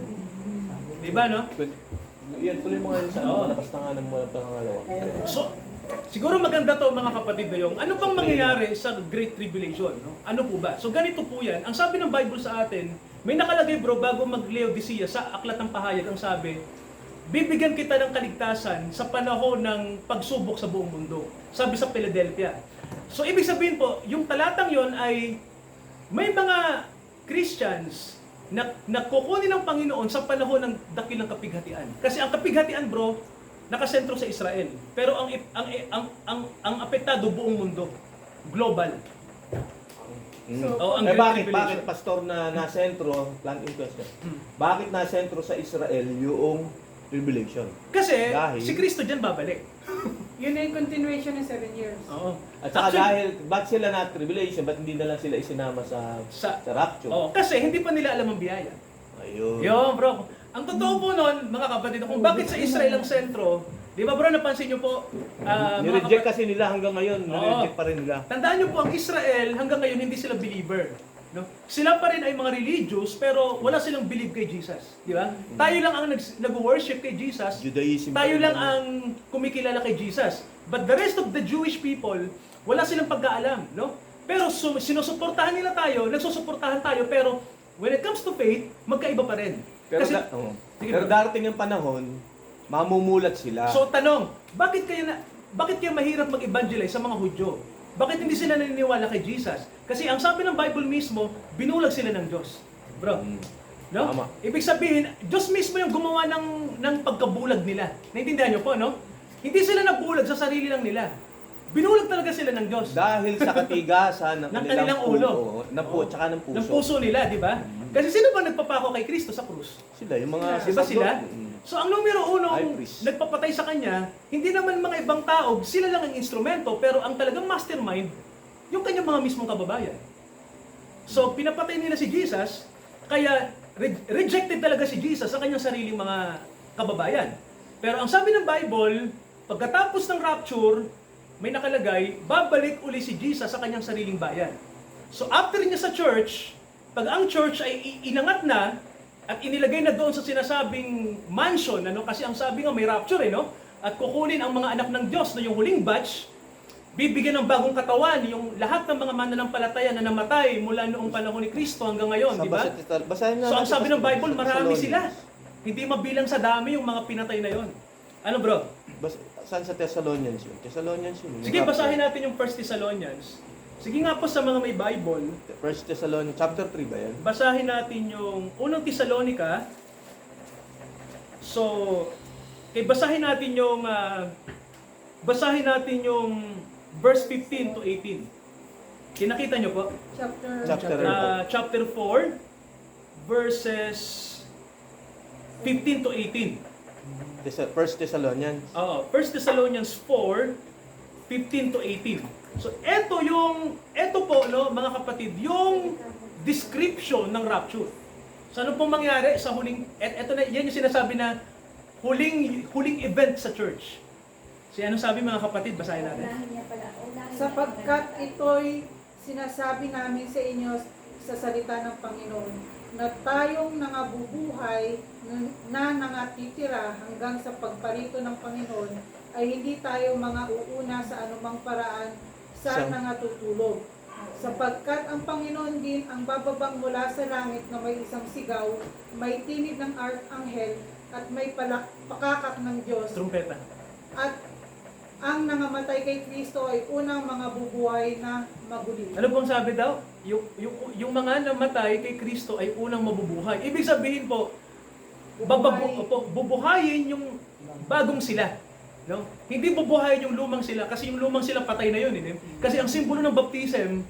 Di ba, no? Yan, tuloy mo ngayon sa Oo. malakas na nga ng mga pangalawa. So, siguro maganda to mga kapatid na yung, ano bang mangyayari sa Great Tribulation? No? Ano po ba? So, ganito po yan. Ang sabi ng Bible sa atin, may nakalagay, bro, bago mag-Laodicea, sa Aklat ng Pahayag, ang sabi, bibigyan kita ng kaligtasan sa panahon ng pagsubok sa buong mundo. Sabi sa Philadelphia. So, ibig sabihin po, yung talatang yon ay may mga Christians na kukunin ng Panginoon sa panahon ng dakilang kapighatian. Kasi ang kapighatian, bro, nakasentro sa Israel. Pero ang apektado buong mundo. Global. Ang Great Bakit Tribulation. pastor na nasentro, plant in question, Hmm. bakit nasentro sa Israel yung tribulation? Kasi Dahil- si Kristo dyan babalik. Yun na yung continuation ng 7 years. Oo. At saka Actually, dahil, ba't sila na tribulation, ba't hindi na lang sila isinama sa rapture? kasi hindi pa nila alam ang biyaya. Ayun. Yo, bro. Ang totoo po nun, mga kapatid, kung bakit sa Israel ang sentro, di ba bro, napansin nyo po, mga Nireject kapatid, kasi nila hanggang ngayon, nireject pa rin nila. tandaan nyo po, ang Israel hanggang ngayon hindi sila believer. No? Sila pa rin ay mga religious, pero wala silang believe kay Jesus. Di ba? Tayo lang ang nag-worship kay Jesus. Judaism. Tayo lang ang kumikilala kay Jesus. But the rest of the Jewish people, wala silang pagkaalam, no? Pero sinusuportahan nila tayo, nagsusuportahan tayo, pero when it comes to faith, magkaiba pa rin. Pero, Kasi, Sige, pero bro. darating yung panahon, mamumulat sila. So tanong, bakit kaya mahirap mag-evangelize sa mga Hudyo? Bakit hindi sila naniniwala kay Jesus? Kasi ang sabi ng Bible mismo, binulag sila ng Diyos. Bro, no? Tama. Ibig sabihin, Diyos mismo yung gumawa ng pagkabulag nila. Naintindihan niyo po, no? Hindi sila nabulag sa sarili lang nila. Binulag talaga sila ng Diyos. Dahil sa katigasan ng Ng kanilang ulo. tsaka ng puso. Ng puso nila, di ba? Kasi sino ba nagpapako kay Kristo sa krus? Sila, yung mga Di ba sila? sasadot. So ang numero uno High priest. nagpapatay sa kanya, hindi naman mga ibang tao, sila lang ang instrumento, pero ang talagang mastermind, yung kanyang mga mismong kababayan. So pinapatay nila si Jesus, kaya rejected talaga si Jesus sa kanyang sariling mga kababayan. Pero ang sabi ng Bible, pagkatapos ng rapture, may nakalagay, babalik uli si Jesus sa kanyang sariling bayan. So after niya sa church, pag ang church ay inangat na, at inilagay na doon sa sinasabing mansion, ano? Kasi ang sabi nga may rapture, no? At kukunin ang mga anak ng Diyos na yung huling batch, bibigyan ng bagong katawan, yung lahat ng mga mananampalataya na namatay mula noong panahon ni Kristo hanggang ngayon, di ba? Basahin So ang sabi ng Bible, marami sila. Thessalonians. Hindi mabilang sa dami yung mga pinatay na yon. Ano bro? Saan sa Thessalonians yun? Thessalonians yun. Sige, basahin natin yung 1 Thessalonians. Sige nga po sa mga may Bible, 1 Thessalonians chapter 3 ba yan? basahin natin yung unang Tesalonica. So, basahin natin yung verse 15 to 18. Kinakita nyo po? Chapter 4, verses 15 to 18. 1 Thessalonians. Oo, 1 Thessalonians 4, 15 to 18. So, eto po, no, mga kapatid, yung description ng rapture. So, ano pong mangyari sa huling, eto na, yan yung sinasabi na huling event sa church. So, anong sabi mga kapatid? Basahin natin. Unahin niya pala. Sapagkat ito'y sinasabi namin sa inyo sa salita ng Panginoon, na tayong nangabubuhay na nangatitira hanggang sa pagparito ng Panginoon ay hindi tayo mga uuna sa anumang paraan sa nangatutulog. Sapagkat ang Panginoon din ang bababang mula sa langit na may isang sigaw, may tinig ng arkanghel at may pakakak ng Diyos, Trumpeta. at ang nangamatay kay Kristo ay unang mga bubuhay na maguli. Ano pong sabi daw? Yung mga namatay kay Kristo ay unang mabubuhay. Ibig sabihin po, bubuhayin yung bagong sila. No? Hindi bubuhayin yung lumang sila kasi yung lumang sila patay na yun. Kasi ang simbolo ng baptism,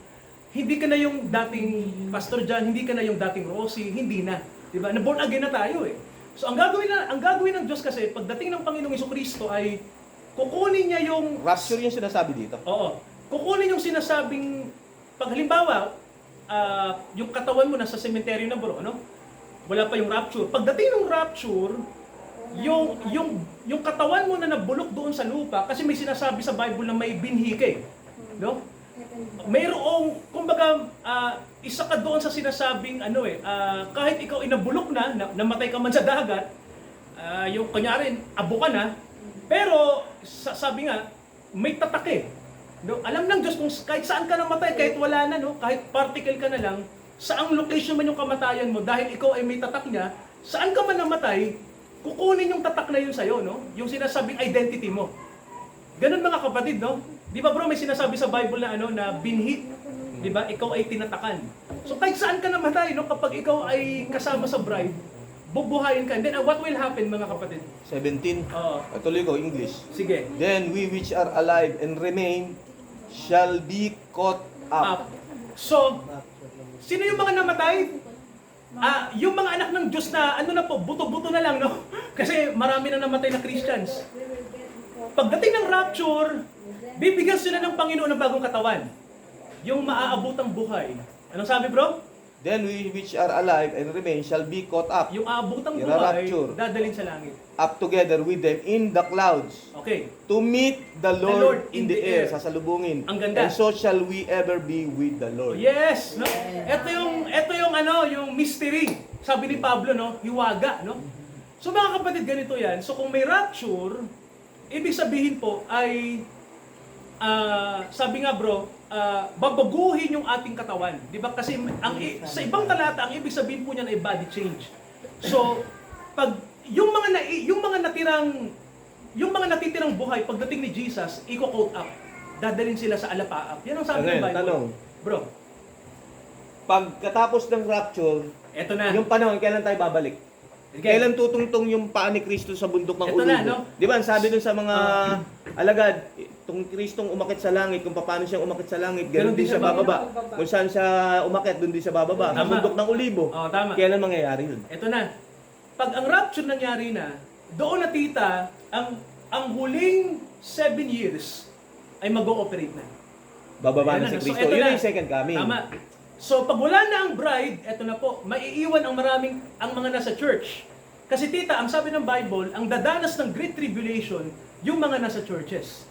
hindi ka na yung dating Pastor John, hindi ka na yung dating Rosie, hindi na. Diba? Na born again na tayo eh. So ang gagawin ng Diyos kasi pagdating ng Panginoong Jesucristo ay kukunin niya yung Rapture yung sinasabi dito. Oo. Kukunin yung sinasabing pag halimbawa yung katawan mo nasa cemetery na bro, ano? Wala pa yung rapture. Pagdating ng rapture, yung katawan mo na nabulok doon sa lupa kasi may sinasabi sa Bible na may binhi ka eh. No? Mayroong kumbaga isa ka doon sa sinasabing kahit ikaw inabulok na namatay ka man sa dagat, yung kunyari abo ka na, pero sabi nga may tatak eh. No, alam ng Diyos kung kahit saan ka namatay, kahit wala na, no, kahit particle ka na lang, saang location man yung kamatayan mo, dahil ikaw ay may tatak niya, saan ka man namatay, kukunin yung tatak na yun sa'yo, no? Yung sinasabing identity mo. Ganun mga kapatid, no? Di ba bro, may sinasabi sa Bible na na binhi, di ba? Ikaw ay tinatakan. So kahit saan ka namatay, no, kapag ikaw ay kasama sa bride, bubuhayin ka. And then what will happen mga kapatid? 17. Oo. Tuloy ko, English. Sige. Then we which are alive and remain shall be caught up. So, sino yung mga namatay? Yung mga anak ng Diyos na buto-buto na lang, no? Kasi marami na namatay na Christians. Pagdating ng rapture, bibigyan sila ng Panginoon ng bagong katawan. Yung maaabutang buhay. Anong sabi bro? Then we which are alive and remain shall be caught up. Yung aabutang buhay, Ira-rapture. dadalhin sa langit. Up together with them in the clouds. Okay. To meet the Lord in the air. air. Sasalubungin. Ang ganda. And so shall we ever be with the Lord. Yes, no? Ito yung yung mystery. Sabi ni Pablo, no? Hiwaga, no? So mga kapatid, ganito 'yan. So kung may rapture, ibig sabihin po ay sabi nga bro, babaguhin yung ating katawan. 'Di ba? Kasi sa ibang talata, ang ibig sabihin po niyan ay body change. So pag yung mga natitirang buhay pagdating ni Jesus, i-quote up. Dadalhin sila sa alapaap. Yan ang sabi ng Bible. Tanong. Bro, Pagkatapos ng rapture, eto na. yung panahon, kailan tayo babalik? Okay. Kailan tutungtong yung paa ni Kristo sa bundok ng Ito Ulubo? na, no? Di ba, ang sabi dun sa mga alagad, itong Kristong umakit sa langit, kung paano siya umakit sa langit, Ganun ganun din din siya siya bababa. Kung saan siya umakit, dun din siya bababa. Sa Tama. bundok ng Olibo. Oh, tama. Kailan mangyayari yun? Ito na. Pag ang rapture nangyari na, doon natita ang huling 7 years ay mag-ooperate na. Bababa Ayan na si na. So, Kristo. eto Yun na. yung second coming. Tama. So pag wala na ang bride, eto na po, maiiwan ang mga nasa church. Kasi tita, ang sabi ng Bible, ang dadanas ng Great Tribulation, yung mga nasa churches.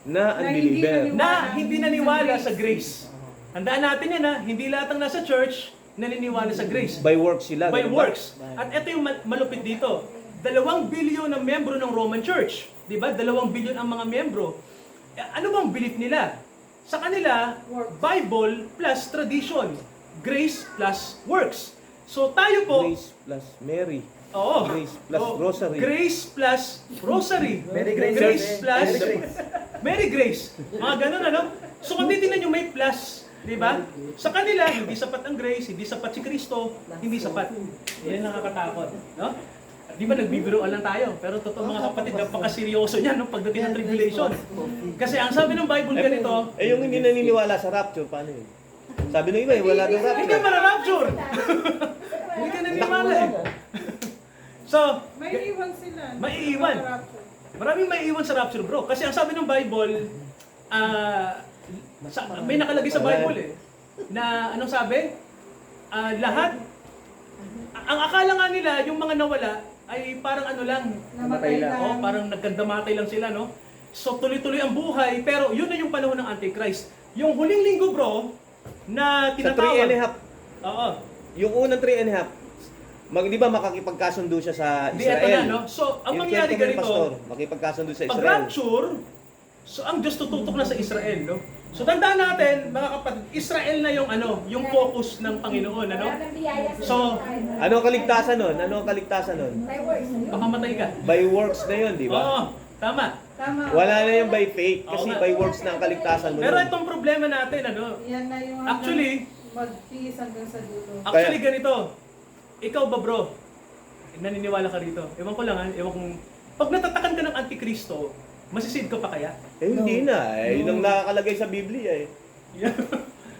Na unbeliever. Na hindi naniwala sa grace. Handaan natin yan hindi lahat ng nasa church naniniwala sa grace. By works sila. By ganun ba? works. At ito yung malupit dito. 2 billion na membro ng Roman Church. Di ba? 2 billion ang mga membro. Ano bang belief nila? Sa kanila, Bible plus tradition. Grace plus works. So tayo po, Grace plus Mary. oo. Grace plus rosary. Grace plus rosary. Mary Grace. Grace plus Mary Grace. Mary Grace. Mga ganun, ano? So kung titignan nyo, may plus Di ba? Sa kanila, hindi sapat ang grace, hindi sapat si Kristo, hindi sapat. Yan ang nakakatakot. No? Di ba nagbibiroan lang tayo? Pero totoo mga kapatid, napakaseryoso niyan nung pagdating ng tribulation. Kasi ang sabi ng Bible ganito, Yung hindi naniniwala sa rapture, paano yun? Sabi ng iba, wala daw hindi rapture. ka na-rapture. Hindi ka naniniwala eh. So, May iwan sila. May iwan. maraming may iwan sa rapture, bro. Kasi ang sabi ng Bible, may nakalagay sa Bible eh, na anong sabi? Lahat, ang akala nga nila, yung mga nawala, ay parang ano lang, Namatay lang. oh, parang nagkandamatay lang sila, no? So tuloy-tuloy ang buhay, pero yun na yung panahon ng Antichrist. Yung huling linggo, bro, na Sa tinatawag. 3 and a half, Oo. yung unang 3 and a half, di ba makakipagkasundo siya sa Di eto Israel? na, no? So, ang Yung mangyari kwento mo, ganito, Pastor, makipagkasundo sa pag Israel. rapture, so ang Diyos tututok na sa Israel, no? So tandaan natin, mga kapatid, Israel na yung ano, yung focus ng Panginoon, ano? Wala nang biyaya sa So, Ano ang kaligtasan nun? Ano ang kaligtasan nun? By words. baka matay ka. By works na yun, di ba? Oo, tama. Tama. Wala na yung by faith kasi Oo nga. by works na ang kaligtasan mo. Pero nun. itong problema natin, ano? Yan na yung Actually, magtiis hanggang sa dulo. actually ganito. Ikaw ba, bro? Naniniwala ka rito? Ewan ko lang, ha? Ewan kung... Pag natatakan ka ng Antikristo, masisid ka pa kaya? Eh, hindi na. Eh, yun ang nakakalagay sa Biblia eh.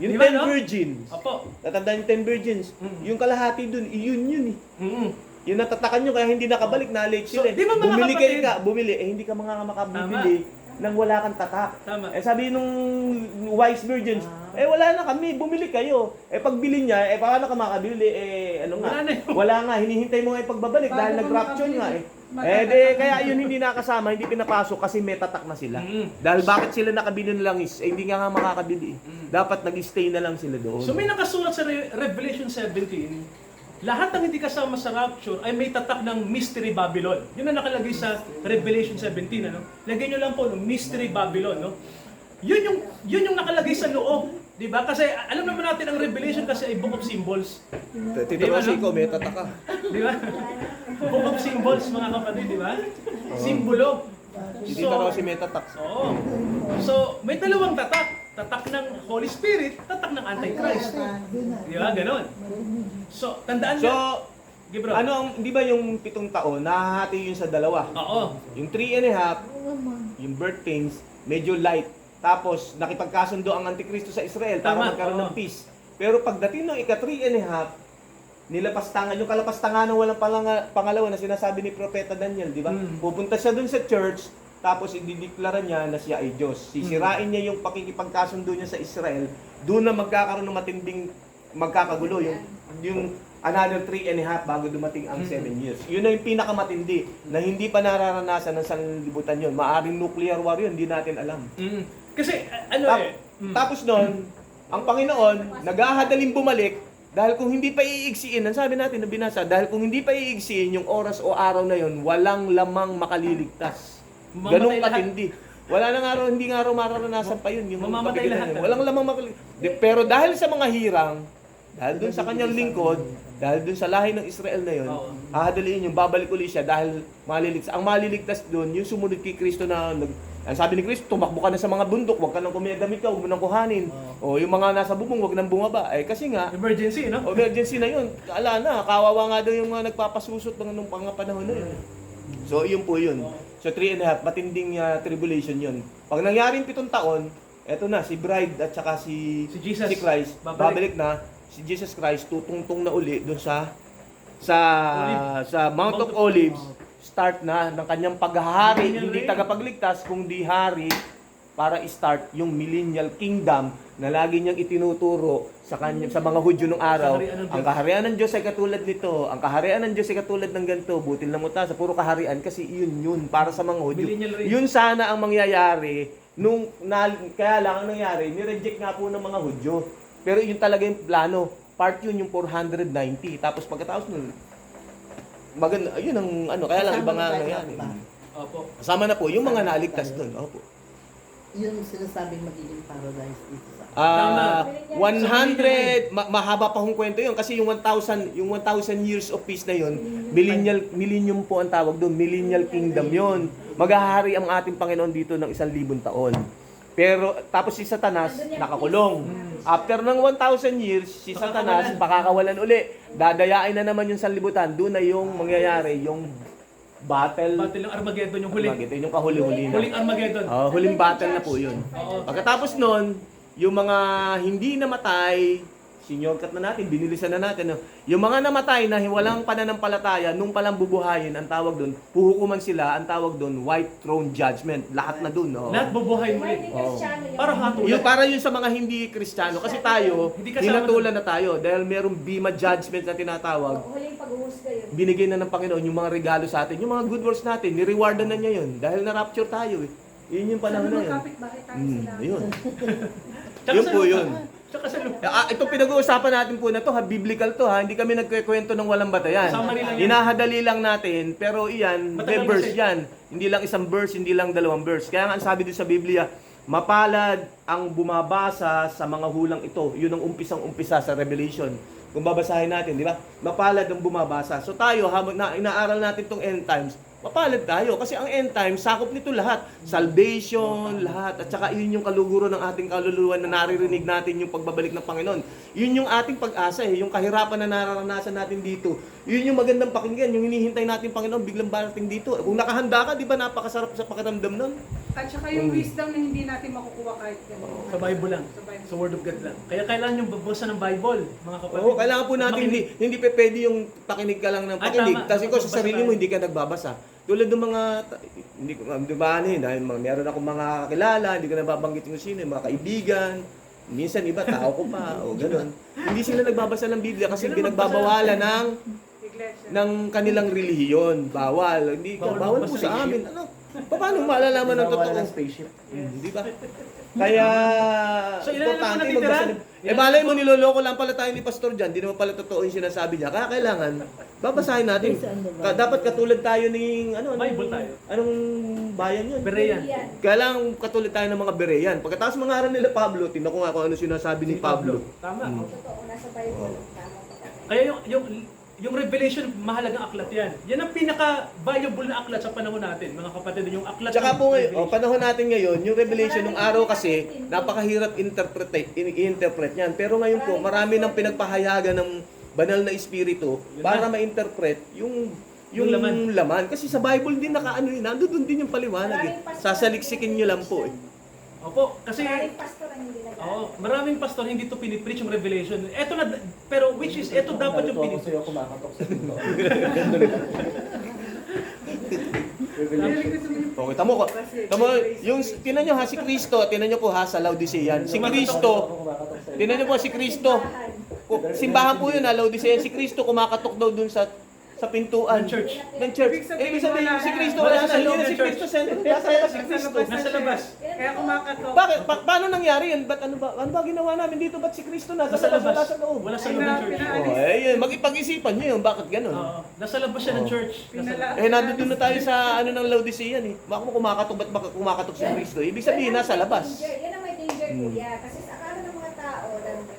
Yung Di ba, 10 no? virgins. Opo. Natandaan yung 10 virgins. Mm. Yung kalahati dun, yun eh. Mm-mm. Yung natatakan nyo kaya hindi nakabalik, na-late So, sila eh. di ba, mga Bumili kapatid? bumili, eh hindi ka makakabibili nang wala kang tatak. Tama. Eh sabi nung wise virgins, eh wala na kami, bumili kayo. Eh pagbili niya, eh paano ka makabili? Eh ano nga, Wala na yun. wala nga, hinihintay mo nga yung pagbabalik Bago dahil ka nag-rapture makabili, nga eh. matatak Eh de, ka kaya na. yun hindi nakasama, hindi pinapasok kasi may tatak na sila. Mm. Dahil bakit sila nakabili na lang is, eh hindi nga makakabili. Mm. Dapat nag-stay na lang sila doon. So may nakasulat sa Revelation 17, lahat ng hindi kasama sa rapture ay may tatak ng Mystery Babylon. Yun ang nakalagay sa Revelation 17, ano? Lagyan nyo lang po, no? Mystery Babylon, no? Yun yung nakalagay sa loob, di ba? Kasi alam naman natin ang Revelation kasi ay book of symbols. Tito Di ba, Rossi, no? ikaw may tatak ka. Di ba? Book of symbols, mga kapatid, di ba? Simbolo. Si Tito Rossi may tatak. Oo. So, may dalawang tatak. Tatak ng Holy Spirit, tatak ng Antichrist. Di ba? Ganon. So, tandaan So, nyo. Sige, bro. ano ang, di ba yung 7 taon, nahahati yun sa dalawa. Oo. Yung 3 and a half, yung birth pains, medyo light. Tapos, nakipagkasundo ang Antikristo sa Israel para Tama, magkaroon oo. ng peace. Pero pagdating ng ika 3 and a half, nilapastangan, yung kalapastangan ng walang pangalawa na sinasabi ni Propeta Daniel, di ba? Mm. Pupunta siya dun sa church, tapos idideklara niya na siya ay Diyos. Sisirain niya yung pakikipagkasundo niya sa Israel, doon na magkakaroon ng matinding magkakagulo, yung another 3 and a half bago dumating ang 7 years. Yun na yung pinakamatindi na hindi pa nararanasan ng sanlibutan yun. Maaring nuclear war yun, hindi natin alam. Mm. Kasi, ano Tap- eh. Mm. Tapos nun, ang Panginoon, naghahadaling bumalik dahil kung hindi pa iigsiin, ang sabi natin na binasa, dahil kung hindi pa iigsiin yung oras o araw na yun, walang lamang makaliligtas. Mamamatay Ganong lahat. katindi. Wala nang araw, hindi nga araw mararanasan pa yun. Yung Mamamatay kabigat lahat, na yun. ah. Walang lamang makaliligtas. Pero dahil sa mga hirang, dahil dun sa kanyang lingkod, dahil dun sa lahi ng Israel na yun, Oo. hahadaliin yung babalik uli siya dahil maliligtas. Ang maliligtas dun, yung sumunod kay Kristo na ang sabi ni Kristo, tumakbo ka na sa mga bundok, huwag ka nang kumiyadamit ka, huwag mo nang kuhanin. O yung mga nasa bubong, huwag nang bumaba. Eh kasi nga, Emergency, no? emergency na yun. Ala na, kawawa nga daw yung mga nagpapasusot nung mga panahon na yun. So yun po yun. So 3 and a half, matinding tribulation yun. Pag nangyaring 7 taon, eto na, si bride at saka si Jesus, Christ, babalik. babalik na. Si Jesus Christ, tutungtong na uli doon sa Mount of Olives. Start na ng kanyang paghahari, Millennial hindi reign. tagapagligtas, kundi hari para start yung millennial kingdom na lagi niyang itinuturo sa kanya sa mga Hudyo ng araw. Kaharian ng Diyos. Ang kaharian ng Diyos ay katulad nito. Ang kaharian ng Diyos ay katulad ng ganito. Butil na muta sa puro kaharian kasi yun para sa mga Hudyo. Millennial reign. Yun sana ang mangyayari kaya lang ang nangyari, ni-reject nga po ng mga Hudyo. Pero yun talaga yung plano. Part yun yung 490. Tapos pagkatapos nun, maganda, yun ang ano, kaya lang iba nga nangyari. Opo. Kasama na po yung mga naligtas doon. Opo. Yung sinasabing magiging paradise dito sa Ah, Tama. 100 mahaba pa hong kwento yun kasi yung 1000 years of peace na yun, millennium po ang tawag doon, millennial kingdom yun. Maghahari ang ating Panginoon dito ng 1,000 taon. Pero tapos si Satanas Nandun yung nakakulong. peace. After ng 1,000 years, si Satanas pakakawalan uli. Dadayain na naman yung sanlibutan. Doon na yung mangyayari, yung battle. Battle ng Armageddon yung huling. Yun yung kahuli-huli na. Huling Armageddon. Huling battle na po yun. Oo. Pagkatapos nun, yung mga hindi namatay, sinyorkat na natin, binilisan na natin. No? Yung mga namatay na walang pananampalataya, nung palang bubuhayin, ang tawag doon, puhukuman sila, ang tawag doon, white throne judgment. Lahat na doon. No? Lahat bubuhay Yung muli. mga hindi Kristiyano, yung Para mga- hatulad. Yung para yun sa mga hindi Kristiyano. Kasi tayo, Hindi kasama hinatulan na tayo. Dahil merong bima judgment na tinatawag. Huling pag-uhusga yun. Binigay na ng Panginoon yung mga regalo sa atin. Yung mga good works natin, nirewardan na niya yun. Dahil na-rapture tayo eh. Yun yung panahon na yun. Magkapit-bahay tayo sila. Yun. Tsaka Yun sa po lupa. yun. Tsaka sa lupa. Itong pinag-uusapan natin po na to, biblical to ha. Hindi kami nagkikwento ng walang batayan. Summary lang yan. Hinahadali lang natin, pero iyan, may Matagal verse kasi. yan. Hindi lang isang verse, hindi lang dalawang verse. Kaya nga ang sabi din sa Biblia, mapalad ang bumabasa sa mga hulang ito. Yun ang umpisang-umpisa sa Revelation. Kung babasahin natin, di ba? Mapalad ang bumabasa. So tayo, habang inaaral natin tong end times, mapalad tayo. Kasi ang end times, sakop nito lahat. Salvation, lahat. At saka yun yung kaluguro ng ating kaluluwa na naririnig natin yung pagbabalik ng Panginoon. Yun yung ating pag-asa eh. Yung kahirapan na nararanasan natin dito. Yun yung magandang pakinggan. Yung hinihintay natin Panginoon, biglang barating dito. Kung nakahanda ka, di ba napakasarap sa pakiramdam nun? At saka yung wisdom na hindi natin makukuha kahit ganun. Sa Bible lang. Sa Bible. Sa Word of God lang. Kaya kailangan yung babbasa ng Bible, mga kapatid. Oo, kailangan po natin, hindi pa pwede yung pakinig ka lang ng Ay, pakinig. tama. Kasi kung sa Magbasa sarili tayo. mo, hindi ka nagbabasa. Tulad ng mga, hindi ko, di ba ano yun, dahil meron akong mga kakilala, hindi ko nababanggit yung sino, yung mga kaibigan, minsan iba, tao ko pa, o gano'n. Hindi sila nagbabasa ng Biblia kasi Sila pinagbabawalan Iglesia. ng kanilang relihiyon. Bawal. Hindi ka, Bawal bawal po magbasa sa ng amin. Ano? Paano malalaman ng totoo? Di ba? Kaya, So, ilan na lang importante natitira? magbasa ng... malay mo, niloloko lang pala tayo ni Pastor Jan. Di naman pala totoo yung sinasabi niya. Kaya kailangan, babasahin natin. Dapat katulad tayo ng, Bible tayo. Anong bayan yun? Berean. Yan. Kailangan katulad tayo ng mga Berean. Pagkatapos mga aral nila Pablo, tingnan ko nga kung ano sinasabi ni Pablo. Tama. Totoo, nasa Bible. Tama pa. Kaya yung Revelation, mahalagang aklat yan. Yan ang pinaka-valuable na aklat sa panahon natin, mga kapatid. Yung aklat Tsaka ng po ngayon, Revelation. panahon natin ngayon, yung Revelation ng araw kasi, napakahirap i-interpret niyan. Pero ngayon po, marami nang pinagpahayagan ng banal na espiritu para ma-interpret yung Yung laman. Kasi sa Bible din nakaano yun, nandoon din yung paliwanag eh. Sasaliksikin niyo lang po eh. Opo, kasi Maraming pastor ang hindi nag maraming pastor hindi to pinipreach yung Revelation. Ito na, pero which is, ito dapat yung pinipreach. Okay, tamo ko. Tamo, yung tinan niyo ha si Kristo, tinan niyo po ha sa Laodicean. Si Kristo, tinan niyo po si Kristo. Simbahan po yun ha, Laodicean. Si Kristo kumakatok daw dun sa pintuan Ng church. Ng church. Ibig sabihin, si Kristo wala wala sa na, loob hindi na ng si Kristo sentro. Nasa si Kristo. Nasa labas. Kaya kumakatok. Bakit? Paano nangyari yun? Ba't ano ba ginawa namin dito? Ba't si Kristo nasa Nasa labas? labas. Wala sa loob. Wala sa loob ng church. Ayun, mag-ipag-isipan niyo yun. Bakit ganun? Nasa labas siya ng church. Nandun na tayo sa ng Laodicean eh. Baka mo kumakatok, ba't baka kumakatok si Kristo? Ibig sabihin, nasa labas. Yan ang may danger kuya. Kasi sa akala ng mga tao,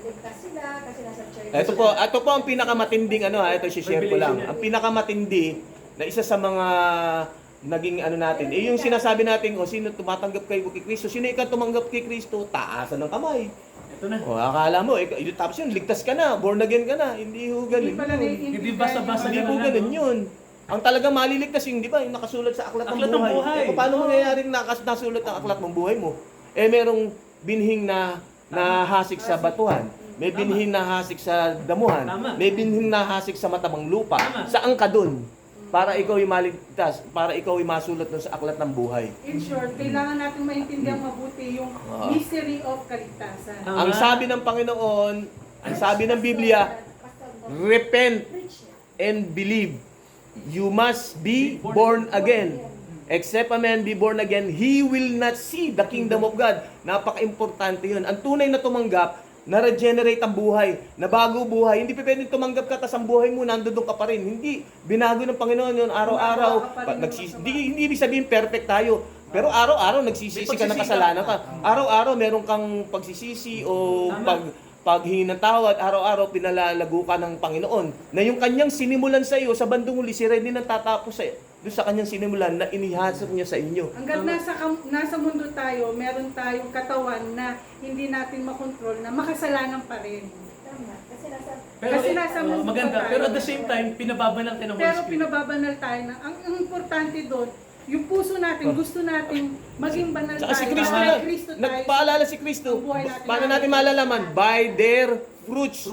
ligtas sila kasi nasa church. Ito po ang pinakamatinding ito i-share ko lang. Ang pinakamatindi na isa sa mga naging natin, yung sinasabi natin, sino tumatanggap kay Kristo, sino ikaw tumanggap kay Kristo, taasan ng kamay. Ito na. Akala mo, tapos yun, ligtas ka na, born again ka na, hindi ho ganun. Hindi basta-basta Hindi po ganun yun. Ang talagang maliligtas yung, di ba, yung nakasulat sa aklat Aklat ng ng buhay. buhay. Paano mangyayaring nasulat ang aklat ng buhay mo? Merong binhing na hasik sa batuhan. May binhing na hasik sa damuhan. Tama. May binhing na hasik sa matabang lupa. Tama. Saan ka dun? Para ikaw ay maligtas, para ikaw ay masulat dun sa aklat ng buhay. In short, kailangan natin maintindihan mabuti yung mystery of kaligtasan. Ang sabi ng Panginoon, ang sabi ng Biblia, repent and believe. You must be born again. Except a man be born again, he will not see the kingdom of God. Napaka-importante yun. Ang tunay na tumanggap, na-regenerate ang buhay, na bago buhay. Hindi pa pwedeng tumanggap ka, tas ang buhay mo, nandoon ka pa rin. Hindi. Binago ng Panginoon yun, araw-araw. Hindi ibig sabihin perfect tayo. Pero araw-araw nagsisisi ka ng kasalanan ka. Araw-araw meron kang pagsisisi o paghingi ng tawad, araw-araw pinalalago ka ng Panginoon. Na yung kanyang sinimulan sa iyo sa bandang huli, si Ren din ang tatapos doon sa kanyang sinimulan na inihasok niya sa inyo. Hanggat nasa mundo tayo, meron tayong katawan na hindi natin makontrol na makasalanan pa rin. Tama. Kasi nasa Kasi nasa mundo maganda. tayo. Pero at the same time, pinababanal tayo ng Holy Pero Spirit. pinababanal tayo na ang importante doon, yung puso natin, gusto natin maging banal Tsaka tayo. si Kristo Kay na, Kristo tayo. nagpaalala si Kristo. Ang buhay natin. Paano natin malalaman? By their fruits,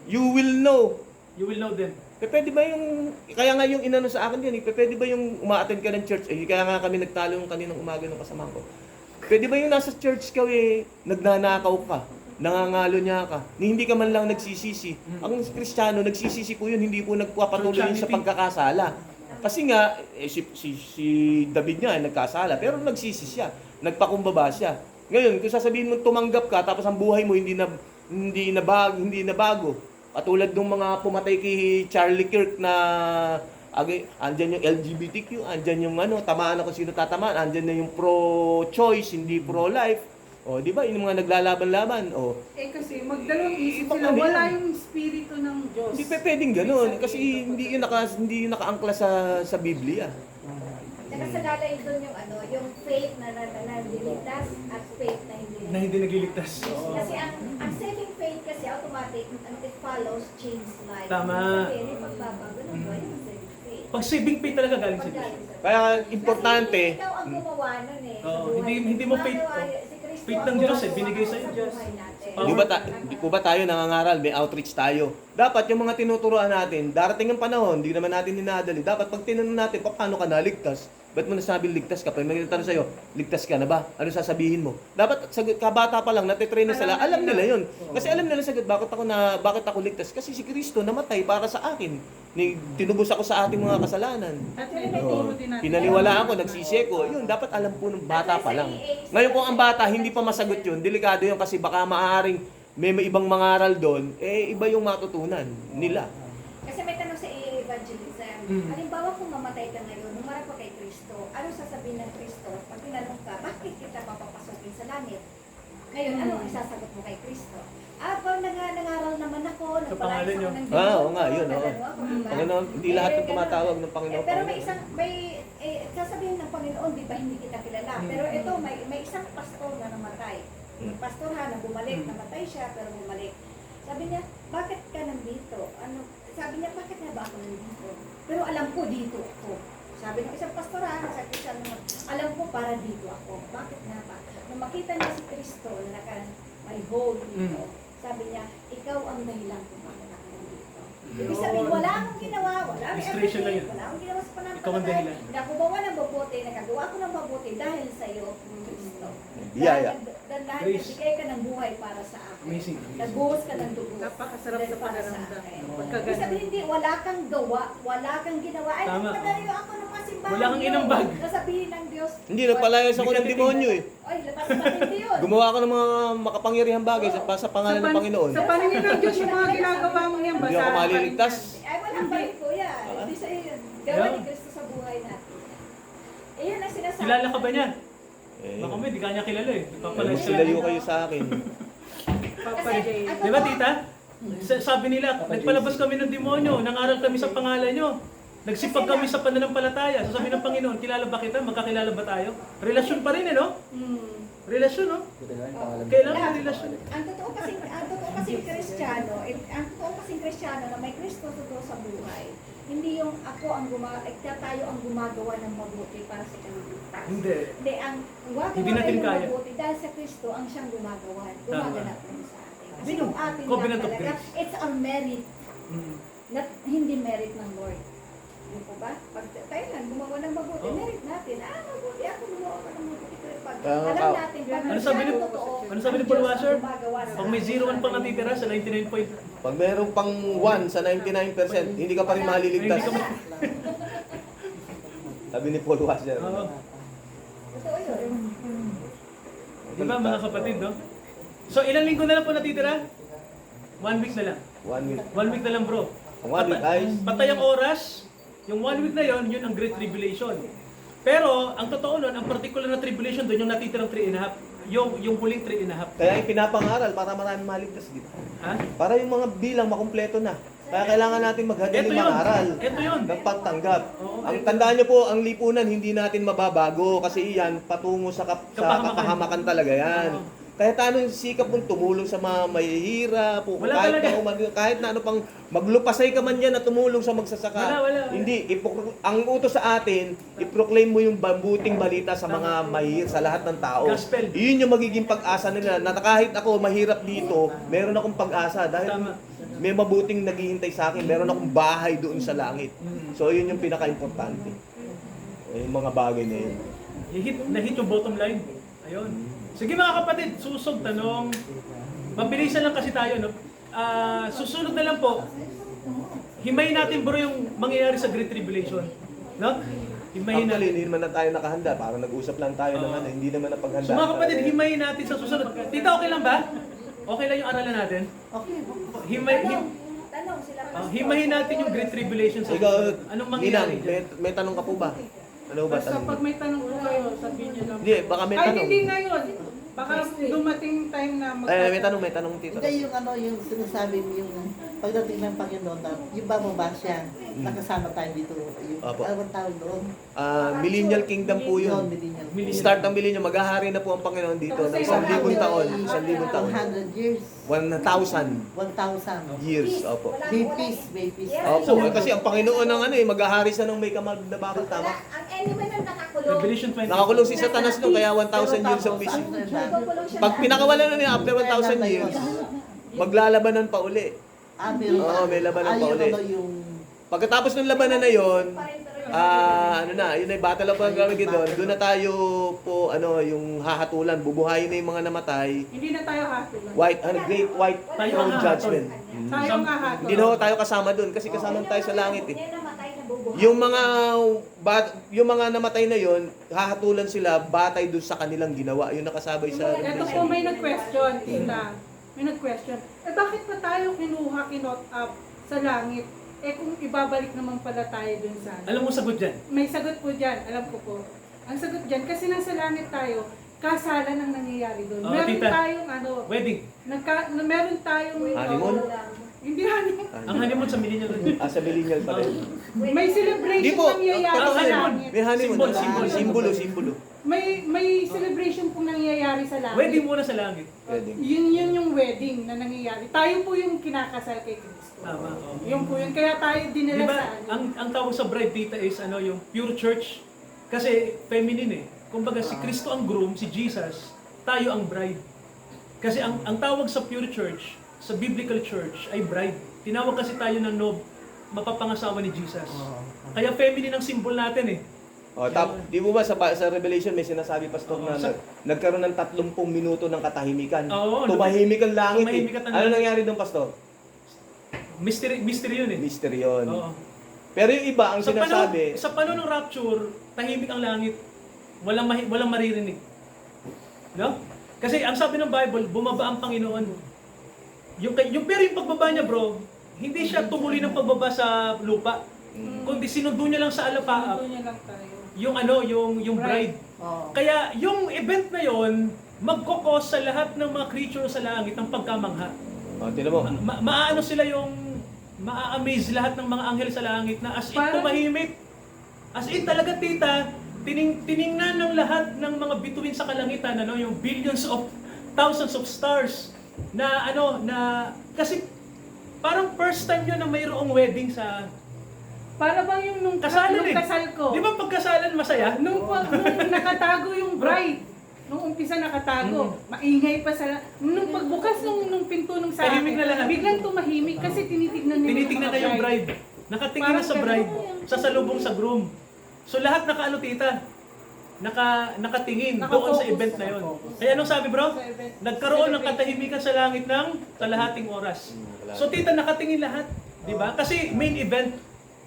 you will know. You will know them. Pwede ba yung, kaya nga yung inano sa akin yan, pwede ba yung uma-attend ka ng church, kaya nga kami nagtalo yung kaninang umaga ng kasamahan ko. Pwede ba yung nasa church ka, nagnanakaw ka, nangangalo niya ka, hindi ka man lang nagsisisi. Ang Kristiyano, nagsisisi po yun, hindi po nagpapatuloy yun sa pagkakasala. Kasi nga, si David nga nagkasala, pero nagsisi siya, nagpakumbaba siya. Ngayon, kung sasabihin mo tumanggap ka, tapos ang buhay mo hindi na bago. Katulad ng mga pumatay kay Charlie Kirk na andyan yung LGBTQ, andyan yung tamaan ako sino tatamaan, andyan na yung pro-choice, hindi pro-life. O, di ba? Yung mga naglalaban-laban. O, Kasi magdalawang isip Ibang sila, ano wala yan. yung espiritu ng Diyos. hindi pwedeng ganun. Kasi hindi yun nakaangkla sa Biblia. Tsaka sa lalay doon yung yung faith na nililigtas at faith na hindi Na hindi nagliligtas. Kasi ang saving faith kasi automatic, it follows change life. Tama. Sabihin, yung pagbabago ng buhay ng saving faith. Pag saving faith talaga galing sa Diyos. Kaya importante, Kasi ikaw ang gumawa nun eh. Oo, sa buhay. hindi mo faith. Gumagawa si Kristo Faith ang ng Diyos gumagawa binigay sa sa Diyos. buhay natin. di po ba tayo nangangaral, may outreach tayo. Dapat yung mga tinuturuan natin, darating ang panahon, hindi naman natin dinadali. Dapat pag tinanong natin, paano ka naligtas? Ba't mo nasabing ligtas ka? Pag may tanong sa'yo, ligtas ka na ba? Ano sasabihin mo? Dapat sagot, kabata pa lang, natitrain na sila, alam nila yun. Kasi alam nila sagot, bakit ako ligtas? Kasi si Kristo namatay para sa akin. Tinubos ako sa ating mga kasalanan. At may Oo. turo din natin. Pinaniwala ako, nagsisi ko. Yun, dapat alam po ng bata pa lang. Ngayon kung ang bata hindi pa masagot yun, delikado yun kasi baka maaaring may ibang mangaral doon, iba yung matutunan nila. Kasi may tanong sa evangelism. Halimbawa kung mamatay ka ngayon, humarap ka kay Kristo, ano sasabihin ng Kristo? Pag tinanong ka, bakit kita papapasukin sa langit? Ngayon, ano ang isasagot mo kay Kristo? Pag nangaral naman ako, nagpalayas ako ng Diyos. Oo nga, yun. nagano ako, diba? Panginoon, hindi lahat ng tumatawag ng Panginoon. Pero may sasabihin ng Panginoon, di ba hindi kita kilala? Pero ito, may isang pastor na namatay. Pastor na bumalik, namatay siya, pero bumalik. Sabi niya, bakit ka nandito? Sabi niya, bakit nga ba ako nandito? Pero alam ko dito ako. Sabi ng isang pastor sa Christian, alam ko para dito ako. Bakit nga ba? Nung makita niya si Kristo na may hole dito, sabi niya, ikaw ang dahilan kung bakit ako nandito. Ibig sabihin, wala akong ginawa, wala akong Illustration lang everything, yun. wala akong ginawa sa Ikaw ang pananampalataya. dahilan. Nakubawa ng mabuti, nakagawa ko ng mabuti dahil sa iyo, Kristo. Biyaya. Dahil Grace. nagbigay ka ng buhay para sa akin. Amazing. Nagbuhos ka ng dugo. Napakasarap dahil sa para pakiramdam. akin. Pagka Ibig sabihin, hindi, wala kang gawa, wala kang ginawa. Ay, Tama. nagpadayo ako ng masimbahan. Wala kang inambag. Nasabihin ng Diyos. Hindi, nagpalayas ako ng demonyo eh. Ay, labas pa hindi yun. Gumawa ako ng mga makapangyarihang bagay sa pangalan ng Panginoon. Sa paningin ng Diyos, yung mga ginagawa mo yan, Hindi ako basta maliligtas. Ay, walang balik ko yan. Hindi sa iyo. Gawa ni Kristo sa buhay natin. Eh, yan ang sinasabi. Kilala ka ba niya? Eh, Baka may, di ka niya kilala eh. Papalayas mas ka layo kayo sa akin. Papa Kasi, Jay. ang Di ba totoo- tita? Sabi nila, nagpalabas kami ng demonyo, nangaral kami sa pangalan nyo. Nagsipag kami sa pananampalataya. So sabi ng Panginoon, kilala ba kita? Magkakilala ba tayo? Relasyon pa rin eh, no? Relasyon, no? Kailangan may relasyon. Ang totoo kasi Kristiyano na may Kristo totoo sa buhay. Hindi yung ako ang tayo ang gumagawa ng mabuti para sa kaniligtas. Hindi. Hindi, ang gumagawa Hindi natin ng kaya. mabuti dahil sa Kristo ang siyang gumaganap ng sa atin. Kasi Hindi yung yung atin covenant lang of talaga, grace. it's our merit, hindi merit ng Lord. Yun po ba? Pag tayo lang gumawa ng mabuti, Oo. merit natin. Mabuti ako gumawa ka ng mabuti. Pero pag Tama alam ka. natin, pag Ano sabi ni- totoo, ano sabi ni ang Paul Diyos ang Washer? gumagawa sa Pag may 0 pang natitira sa 99 point, Pag mayroong pang 1 sa 99%, hindi ka pa rin maliligtas. Hindi ka Sabi ni Paul Washer. Oo. Totoo yun. Di ba mga kapatid, no? So ilang linggo na lang po natitira? 1 week na lang. 1 week. 1 week na lang, bro. Ang 1 week ay Patay ang oras. Yung 1 week na yon, yun ang Great Tribulation. Pero, ang totoo nun, ang particular na tribulation doon, yung natitirang 3.5. Yung huling 3.5. kaya yung pinapangaral para marami maligtas dito. Ha? Para yung mga bilang makumpleto na. Sa Kaya kailangan natin Ito maghagaling yun. mangaral Ito yun. ng pagtanggap. Oo, Ang ito. tandaan niyo po, ang lipunan hindi natin mababago kasi iyan patungo sa, sa Kapahamakan. kapahamakan talaga yan. Oo. Kaya tanong sikap mong tumulong sa mga mahihirap, o Wala kahit talaga. kahit na ano pang maglupasay ka man yan na tumulong sa magsasaka. Wala. Hindi, ang utos sa atin, i-proclaim mo yung mabuting balita sa mga mahihirap, sa lahat ng tao. Gospel. Iyon yung magiging pag-asa nila na kahit ako mahirap dito, meron akong pag-asa dahil Tama. may mabuting naghihintay sa akin, meron akong bahay doon sa langit. Mm. So yun yung pinaka-importante. Yung mga bagay na yun. Nahit yung bottom line. Ayun. Sige mga kapatid, susog tanong. Mabilisan lang kasi tayo, no? Susunod na lang po. Himayin natin bro yung mangyayari sa Great Tribulation. No? Himayin Actually, natin. hindi naman na tayo nakahanda. Parang nag-usap lang tayo ng ano, hindi naman napaghanda. So mga kapatid, himayin natin sa susunod. Tita, okay lang ba? Okay lang yung aralan natin? Okay. Tanong sila. Himayin natin yung Great Tribulation sa Ikaw, susunod. Anong mangyayari Ninang, dyan? may tanong ka po ba? Ano ba Basta tanong? pag may tanong po kayo, sabihin niyo lang. Hindi, baka may Ay, tanong. hindi ngayon. Baka dumating time na May tanong tito. Hindi yung ano, yung sinasabi mo yung pagdating ng Panginoon na yung bababa siya, nakasama tayo dito. Yung, Opo. ano tawag doon? Millennial Kingdom po Yun, yun. millennial. Start ng millennial, maghahari na po ang Panginoon dito ng 1,000 taon. 1,000 taon. 100 years. 1,000 1,000. years, opo. May peace, may peace. Opo, kasi ang Panginoon ng ano maghahari siya ng may kamag na bakal, tama? Ang enemy na nakakulong. Revelation 20. Nakakulong si Satanas nung kaya 1,000 years of peace. Nagkukulong siya Pag na- pinakawalan na niya after 1,000 years, maglalabanan pa uli. Meron Oo, may labanan pa yung ulit. ano, yung Pagkatapos ng labanan na yon, Pa rin pero yung- ano na, yun ay battle of Armageddon doon. Doon na tayo po, yung hahatulan. Bubuhayin na yung mga namatay. Hindi na tayo hatulan. Great white Tayo throne ang judgment. Tayo nga hatulan. Hindi na ho tayo kasama doon kasi kasama tayo sa langit eh. Yan namatay na bubuhay. Yung mga namatay na yon, hahatulan sila batay doon sa kanilang ginawa. Yung nakasabay sa Ito po may nag-question, tita. May nag-question. Bakit pa tayo kinot up sa langit? Kung ibabalik naman pala tayo dun sa Alam mo sagot dyan? May sagot po dyan, alam ko po. Ang sagot dyan, kasi nasa langit tayo, kasalan ang nangyayari doon. Oo, Meron tita. tayong Wedding. meron tayong Honeymoon? hindi honeymoon. Ang honeymoon sa millennial. Sa millennial pa rin. May Di celebration po, nangyayari totoo sa yun. langit. May honeymoon. Simbolo. Simbolo. May celebration pong nangyayari sa langit. Wedding muna sa langit. Wedding. Yun yung wedding na nangyayari. Tayo po yung kinakasal kay Kristo. Tama. oo. Yun po yun. Kaya tayo dinala Di ba, sa ano. ang tawag sa bride dita is yung pure church. Kasi feminine eh. Kumbaga si Kristo ang groom, si Jesus, tayo ang bride. Kasi ang tawag sa pure church, sa biblical church, ay bride. Tinawag kasi tayo ng mapapangasawa ni Jesus. Kaya feminine ang symbol natin eh. Di mo ba sa Revelation may sinasabi pastor na nagkaroon ng 30 minuto ng katahimikan. Oo, Tumahimik ang langit tumahimik ang Ano langit. nangyari doon pastor? Mystery yun eh. Mystery yun. Oo. Pero yung iba ang Sa sinasabi, panahon ng rapture, tahimik ang langit. Walang maririnig. No? Kasi ang sabi ng Bible, bumaba ang Panginoon. Pero yung pagbaba niya, bro, hindi siya tumuloy ng pagbaba sa lupa. Kundi sinundo niya lang sa alapaap Ito niya lang tayo. yung bride. Oo. Kaya yung event na yon magkokos sa lahat ng mga creature sa langit ng pagkamangha. tinan mo, Maano sila maa-amaze lahat ng mga anghel sa langit na as in Parang- tumahimik. As in talaga tita, tiningnan ng lahat ng mga bituin sa kalangitan, yung billions of, thousands of stars na kasi parang first time yun na mayroong wedding sa Para bang yung nung kasalan nung eh. kasal ko. Di ba pagkasalan masaya? Nung nakatago yung bride, nung umpisa nakatago, maingay pa sa nung pagbukas nung pinto nung sa Tahimik na lahat. biglang tumahimik kasi tinitignan nila Tinitingnan na yung bride. Nakatingin na sa bride, sasalubong sa groom. So lahat nakaano tita? Nakatingin doon sa event na yon. Kaya anong sabi bro? Sa event. Nagkaroon ng katahimikan sa langit ng kalahating oras. So tita, nakatingin lahat, di ba? Kasi main event,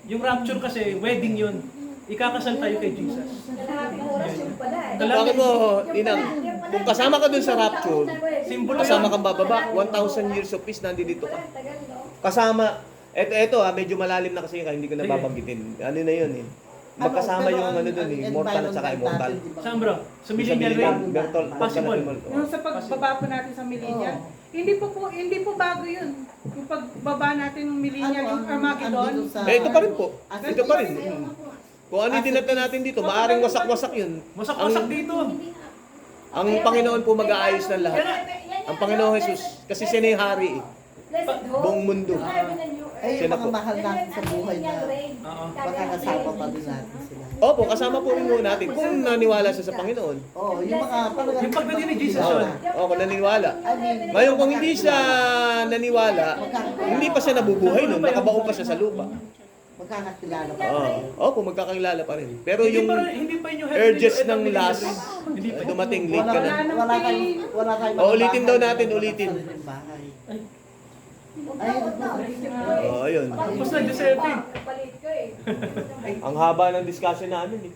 yung rapture kasi, wedding yun. Ikakasal tayo kay Jesus. Kalahating oras yung pala eh. bakit mo, Yung Ninang, pala, yung pala, kung kasama ka dun sa taon rapture, na eh. Simbolo kasama yun. kang bababa, 1,000 years of peace, nandito ka. Tagal, no? Kasama, eto medyo malalim na kasi kaya hindi ko na Sige. babanggitin. Ano na yun eh. Magkasama yung doon eh, immortal at saka immortal. Saan bro? Sa Sa millennial millennial, reign? Bertol, Possible. Yung sa pagbaba po natin sa millennial, Hindi po bago yun. Yung pagbaba natin ng millennial, yung Armageddon. Ito pa rin po. Ito pa rin. Kung ano yung dinata natin dito, maaring wasak-wasak yun. Wasak-wasak dito. Ang Panginoon po mag-aayos ng lahat. Ang Panginoon Jesus, kasi siya na yung hari eh. Buong mundo. Ay, yung mga mahal natin sa buhay na Oo. makakasama pa din natin sila. Opo, kasama po rin muna natin kung naniwala siya sa Panginoon. Oo, yung mga talagang... Yung pagdating ni Jesus Oo, yun. kung naniniwala. I mean, Ngayon kung hindi siya naniwala, hindi pa siya nabubuhay nun, nakabaon pa siya sa lupa. magkakakilala pa. Oo, opo, magkakilala pa rin. Pero Hindi yung hindi pa yung urges heavenly ng millennial last, race. Hindi pa. dumating, late ka na. Wala tayong O, ulitin daw natin, ulitin. sariling bahay. Oo, ayun. Tapos na, Giuseppe. Palit ko eh. Ang haba ng discussion namin eh.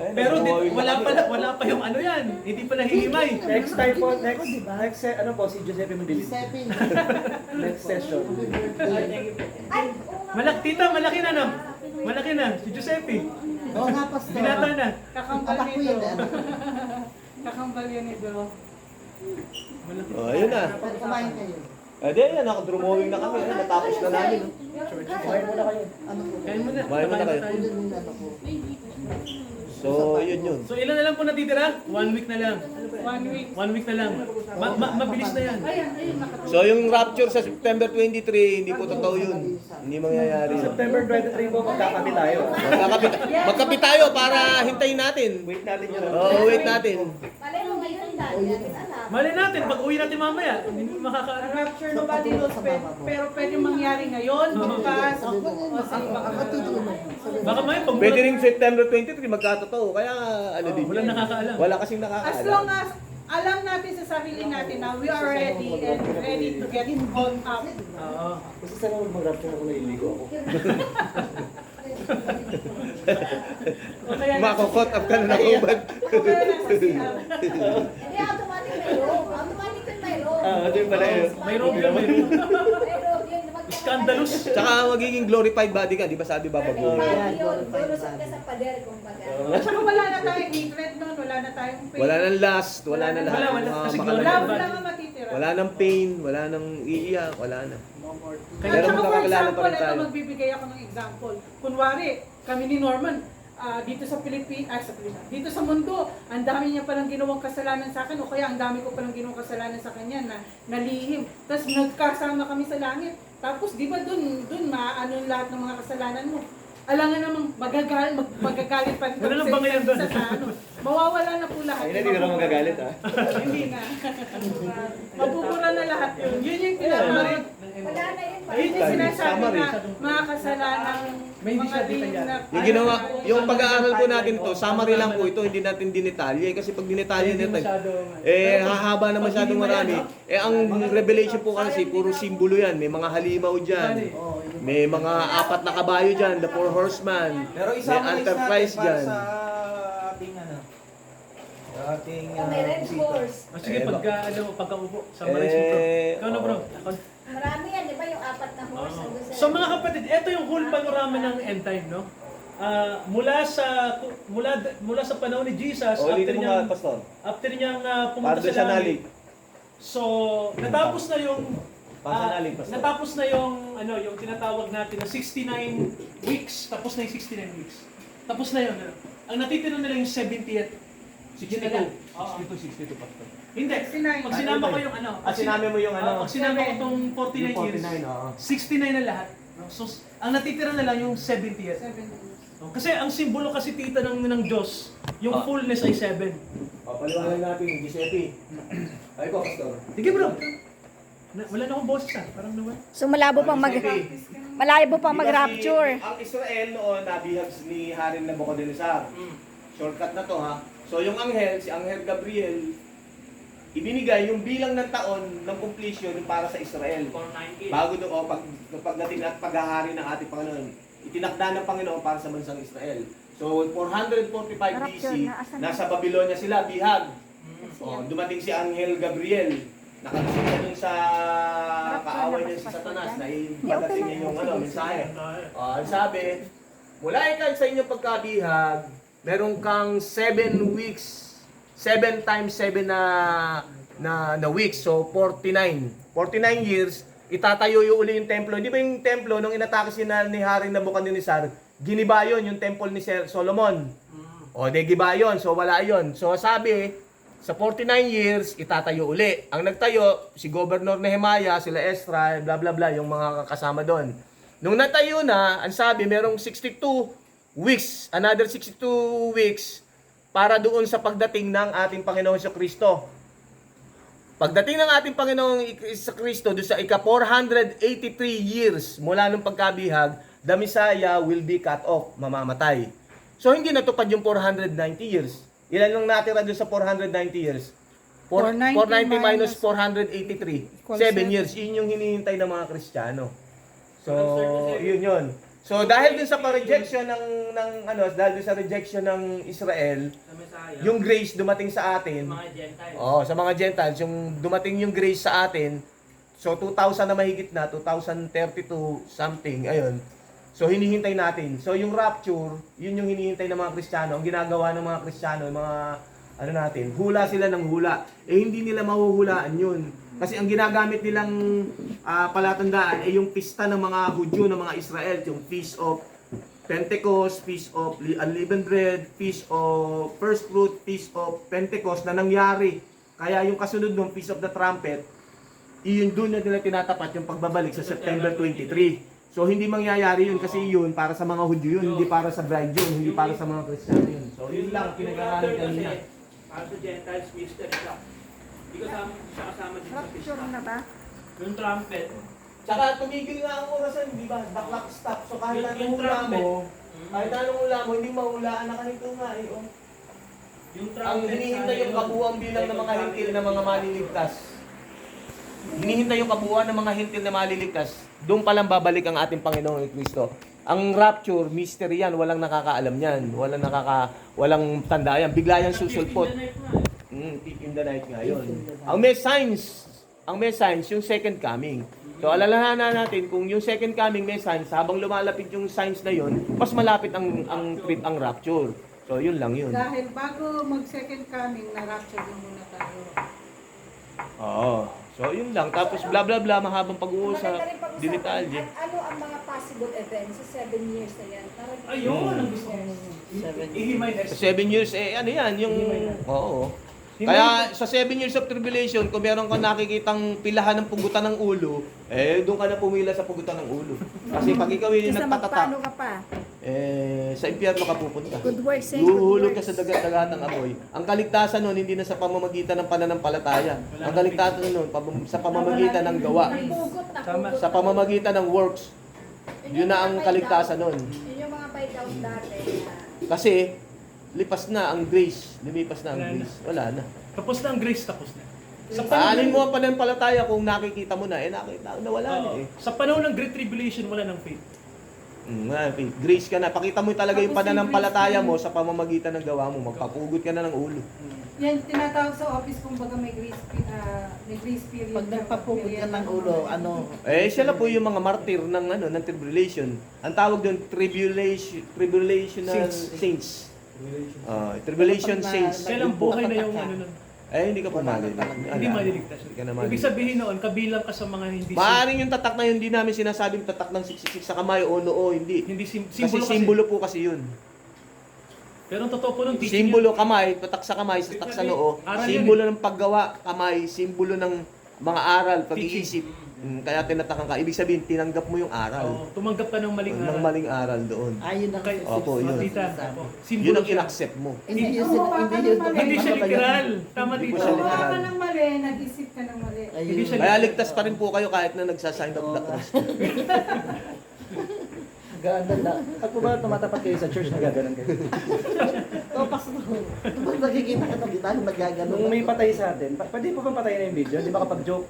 Pero wala pa yung ano yan. Hindi pa nahihimay. Next time po, next ano po, si Giuseppe Mandilis. Giuseppe. Next session. Ay, oo nga. Tita, malaki na no? Malaki na. Si Giuseppe. Oo nga, Pastor. Binata na. Kakambal Anak ko nito. yun, anak ko. Kakambal yan nito. Oh, ayun na. Pwede kumain kayo. Eh di, yan, nakadrumowing na kami. Natapos na namin. Kumain muna kayo. Ano po? Kain mo na. Kumain mo na kayo. Ulan yung ano ko. So, yun yun. So ilan na lang po natitira? 1 week na lang. 1 week. 1 week na lang. Mabilis na yan. Ayun, nakatulog. So, yung rapture sa September 23, hindi po totoo yun. Hindi mangyayari. September 23 po, magkakami tayo. Magkapit tayo para hintayin natin. Wait natin yun. Oo, wait natin. Malay mo ngayon, dahil natin alam. Mali natin, pag uwi natin mamaya, hindi mo Ang makakaano. rapture nobody knows, pero pwede mangyari ngayon, bukas, o sa ibang Ako tutulong. Baka may pag Pwede rin September 23, magkatotoo. Kaya ano din. Wala nakakaalam. Wala kasing As nakakaalam. long as alam natin sa sarili natin na we are ready and ready to get involved up. Oo. Kasi sana mag-rapture ako, naliligo ako. O kaya Makokot up ka na ng ubad. o kaya nasa CR. Hindi, automatic may room. Automatic yun may room. Ito yung pala yun. May room yun, may room. May room yun. Scandalous. Tsaka magiging glorified body ka, di ba sabi ba pag Pag Yeah, yun, qualified lulusot ka body. sa pader, kumbaga. At saka wala na tayong hatred noon, wala na tayong pain. Wala nang last, wala na lahat. Wala, Mga kasi makalala. Love lang ang matitira. Wala nang pain, wala nang iiyak, wala na. At Pero saka for magkakilala pa example, rin ito tayo. magbibigay ako ng example. Kunwari, kami ni Norman, dito sa Pilipinas, dito sa mundo, ang dami niya palang ginawang kasalanan sa akin o kaya ang dami ko palang ginawang kasalanan sa kanya na nalihim. Tapos nagkasama kami sa langit. Tapos di ba dun maano lahat ng mga kasalanan mo? Alangan namang magagalit pa rin Wala nang sa bangayan isa't doon. isa sa ano. Mawawala na po lahat. Hindi ka na magagalit ha. Hindi na. Mabubura na lahat yun. Yun yung pinaka Wala na yun. ayun yung sinasabi Summary. na mga kasalanan, May hindi siya mga lihim detalye. na... Yung ginawa, yung pag-aaral po natin to, summary lang po ito, hindi natin dinitalye. Kasi pag dinitalye natin, hahaba na masyadong marami. Ang revelation po kasi, puro simbolo yan. May mga halimaw dyan. May mga 4 na kabayo dyan, the 4 horsemen. Pero May isama enterprise para dyan. sa ating ano, sa ating Oh, may red bisita. horse. Sige, Eh, pagkaupo, summarize mo bro. Ikaw na bro. Ako. Marami yan, di ba? Yung 4 na horse. ang gusto So mga kapatid, ito yung whole panorama ng end time, no? Mula sa panahon ni Jesus, Ulitin mo nga, Pastor. after niyang Para pumunta doon sa sa langit. nalig. So, natapos na yung Pasanalig, Pastor. natapos na yung yung tinatawag natin na 69 weeks, tapos na yung 69 weeks. Tapos na yun. Ang natitira nila yung 70th. 62. 62, Pastor. Hindi. 69. Pag sinama ko yung Sinami mo yung pag sinama ko itong 49 years, 69 na lahat. No? So, ang natitira na lang yung 70th. No? Kasi ang simbolo kasi tita ng Diyos, yung fullness ay 7. Paliwanag natin, Giuseppe. Ay po, Pastor. Sige bro. Wala na akong boses parang naman. So malabo pang malayo pang mag-rapture. Ang Israel noon, nabihag ni Haring Nabucodonosor. Shortcut na to ha. So yung anghel, si Anghel Gabriel, ibinigay yung bilang ng taon ng completion para sa Israel. Bago doon, pagdating at paghahari ng ating Panginoon, itinakda ng Panginoon para sa bansang Israel. So 445 BC, nasa Babylonia sila, bihag. Dumating si Anghel Gabriel. Nakalusot siya dun sa kaaway niya si Satanas na ipadating niya yung mensahe. Ang sabi, mula ikan sa inyong pagkabihag, meron kang 7 weeks, 7 times 7 na na weeks. So 49 years, itatayo yung uli yung templo. Di ba yung templo nung inatake si ni Haring Nabucodonosor, giniba yun yung temple ni Sir Solomon. O de giba yun, so wala yun. So sabi, sa 49 years, itatayo uli. Ang nagtayo, si Governor Nehemiah, sila Ezra, bla bla bla, yung mga kasama doon. Nung natayo na, ang sabi, merong 62 weeks, another 62 weeks, para doon sa pagdating ng ating Panginoon sa Kristo. Pagdating ng ating Panginoong sa Kristo, doon sa ika-483 years mula nung pagkabihag, the Messiah will be cut off, mamamatay. So hindi natupad yung 490 years. Ilan lang natira doon sa 490 years? 490 minus 483. 7 years. Yun yung hinihintay ng mga Kristiyano. So, yun. So, dahil dun sa rejection dahil dun sa rejection ng Israel, yung grace dumating sa atin. Sa mga Gentiles, yung dumating yung grace sa atin. So, 2,000 na mahigit na, 2032 something, ayun. So, hinihintay natin. So, yung rapture, yun yung hinihintay ng mga Kristiyano. Ang ginagawa ng mga Kristiyano, yung mga, hula sila ng hula. Hindi nila mahuhulaan yun. Kasi ang ginagamit nilang palatandaan ay yung pista ng mga Hudyo, ng mga Israel. Yung Feast of Pentecost, Feast of Unleavened Bread, Feast of First Fruit, Feast of Pentecost na nangyari. Kaya yung kasunod ng Feast of the Trumpet, yun doon na nila tinatapat yung pagbabalik sa September 23. So hindi mangyayari yun kasi yun para sa mga Hudyo yun, hindi para sa bride yun, hindi para sa mga Kristiyano yun. So yun lang pinag-aaralan kanina. Para sa Gentiles, mystery siya. Hindi kasama din sa pista. na ba? Yung trumpet. Tsaka tumigil nga ang orasan, di ba? The clock stop. So kahit Yung anong hula trumpet. mo, hindi mahulaan na kanito nga eh. Oh. Yung Ang trumpet. hinihintay yung kabuuan bilang ng mga hintil na mga maliligtas. Hinihintay yung kabuuan ng mga hintil na maliligtas. Doon pa lang babalik ang ating Panginoong Kristo. Ang rapture, mystery yan, walang nakakaalam yan. Walang tanda yan. Bigla yan susulpot. Peak in the night nga yun. Ang may signs, yung second coming. So alalahanan natin kung yung second coming may signs, habang lumalapit yung signs na yun, mas malapit ang rapture. So yun lang yun. Dahil bago mag-second coming, na-rapture na muna tayo. Oo. So yun lang. Tapos bla bla bla, mahabang pag-uusap. Maganda rin pag-usapan, Dinitalye. ano ang mga possible events sa 7 years na yan? Parang Ayun, ang gusto ko. Ihimay na. 7 years, ano yan, yung... Oo. Kaya sa 7 years of tribulation, kung meron kang nakikitang pilahan ng pugutan ng ulo, doon ka na pumila sa pugutan ng ulo. Kasi pag ikaw yung Isa magpaano nagpatatak, ka pa? sa impyerno ka pupunta. Good works, eh. Good Huhulog ka works. sa dagat-dagat ng amoy. Ang kaligtasan nun, hindi na sa pamamagitan ng pananampalataya. Ang kaligtasan nun, sa pamamagitan ng gawa. Tama. Sa pamamagitan ng works. Yun na ang kaligtasan nun. Yun yung mga by down dati na Kasi, lipas na ang grace. Lumipas na ang Wala na. grace. Wala na. Tapos na ang grace, tapos na. Alin mo ang pananampalataya kung nakikita mo na, nakita na wala na Oo. eh. Sa panahon ng Great Tribulation, wala ng faith. Wala na, faith. Grace ka na. Pakita mo talaga yung pananampalataya mo sa pamamagitan ng gawa mo. Magpapugot ka na ng ulo. Yan, tinatawag sa office kung baga may grace period. Pag nagpapugod ka ng ulo, Sila po yung mga martir ng tribulation. Ang tawag doon, tribulational saints. Tribulation saints. Kailang buhay na yung nun. Hindi ka pumali. Hindi maliligtas. Hindi ka na Ibig maliligtas. sabihin noon, kabilang ka sa mga hindi Maaring yung tatak na yun, hindi namin sinasabing tatak ng siksik sa kamay o noo, hindi. hindi Kasi simbolo kasi. simbolo po kasi yun. Pero ang totoo po ng teaching Simbolo kamay, tatak sa kamay, tatak sa noo. Aral yun Simbolo ng paggawa, kamay, simbolo ng mga aral, pag-iisip. Kaya tinatakan ka. Ibig sabihin, tinanggap mo yung aral. tumanggap ka ng maling Ng aral. maling aral doon. ayun ang Kay- Opo, yun. Tita, opo. Yun Simbolo ang siya. in-accept mo. Hindi yun Hindi siya literal. Tama Hindi dito. po siya Kung literal. ka ng mali, nag-isip ka ng mali. Hindi siya Kaya ligtas pa rin po kayo kahit na nagsasign of the cross. Ganda na. Pag po ba tumatapat kayo sa church, nagaganon kayo? pastor. Pag nakikita ka ng gitano, nagagano. Nung may patay sa atin, pwede po bang patayin na yung video? Di ba kapag joke?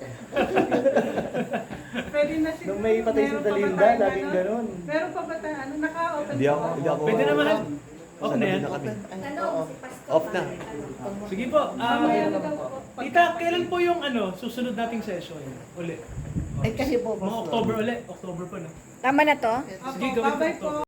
Pwede na siguro. Nung may patay si Meron pa ba Dalinda, tayong laging ganun. Meron pa ba tayo? Naka-open Hindi ako. Pwede naman. Off na yan. Na kami. tanong si Pastor. Off na. Sige po. Mamaya na daw. Tita, kailan po yung susunod nating session? Uli. Ay kasi po, Mga pastor. October uli. October pa na. Tama na to? Sige, gawin Babay po. po.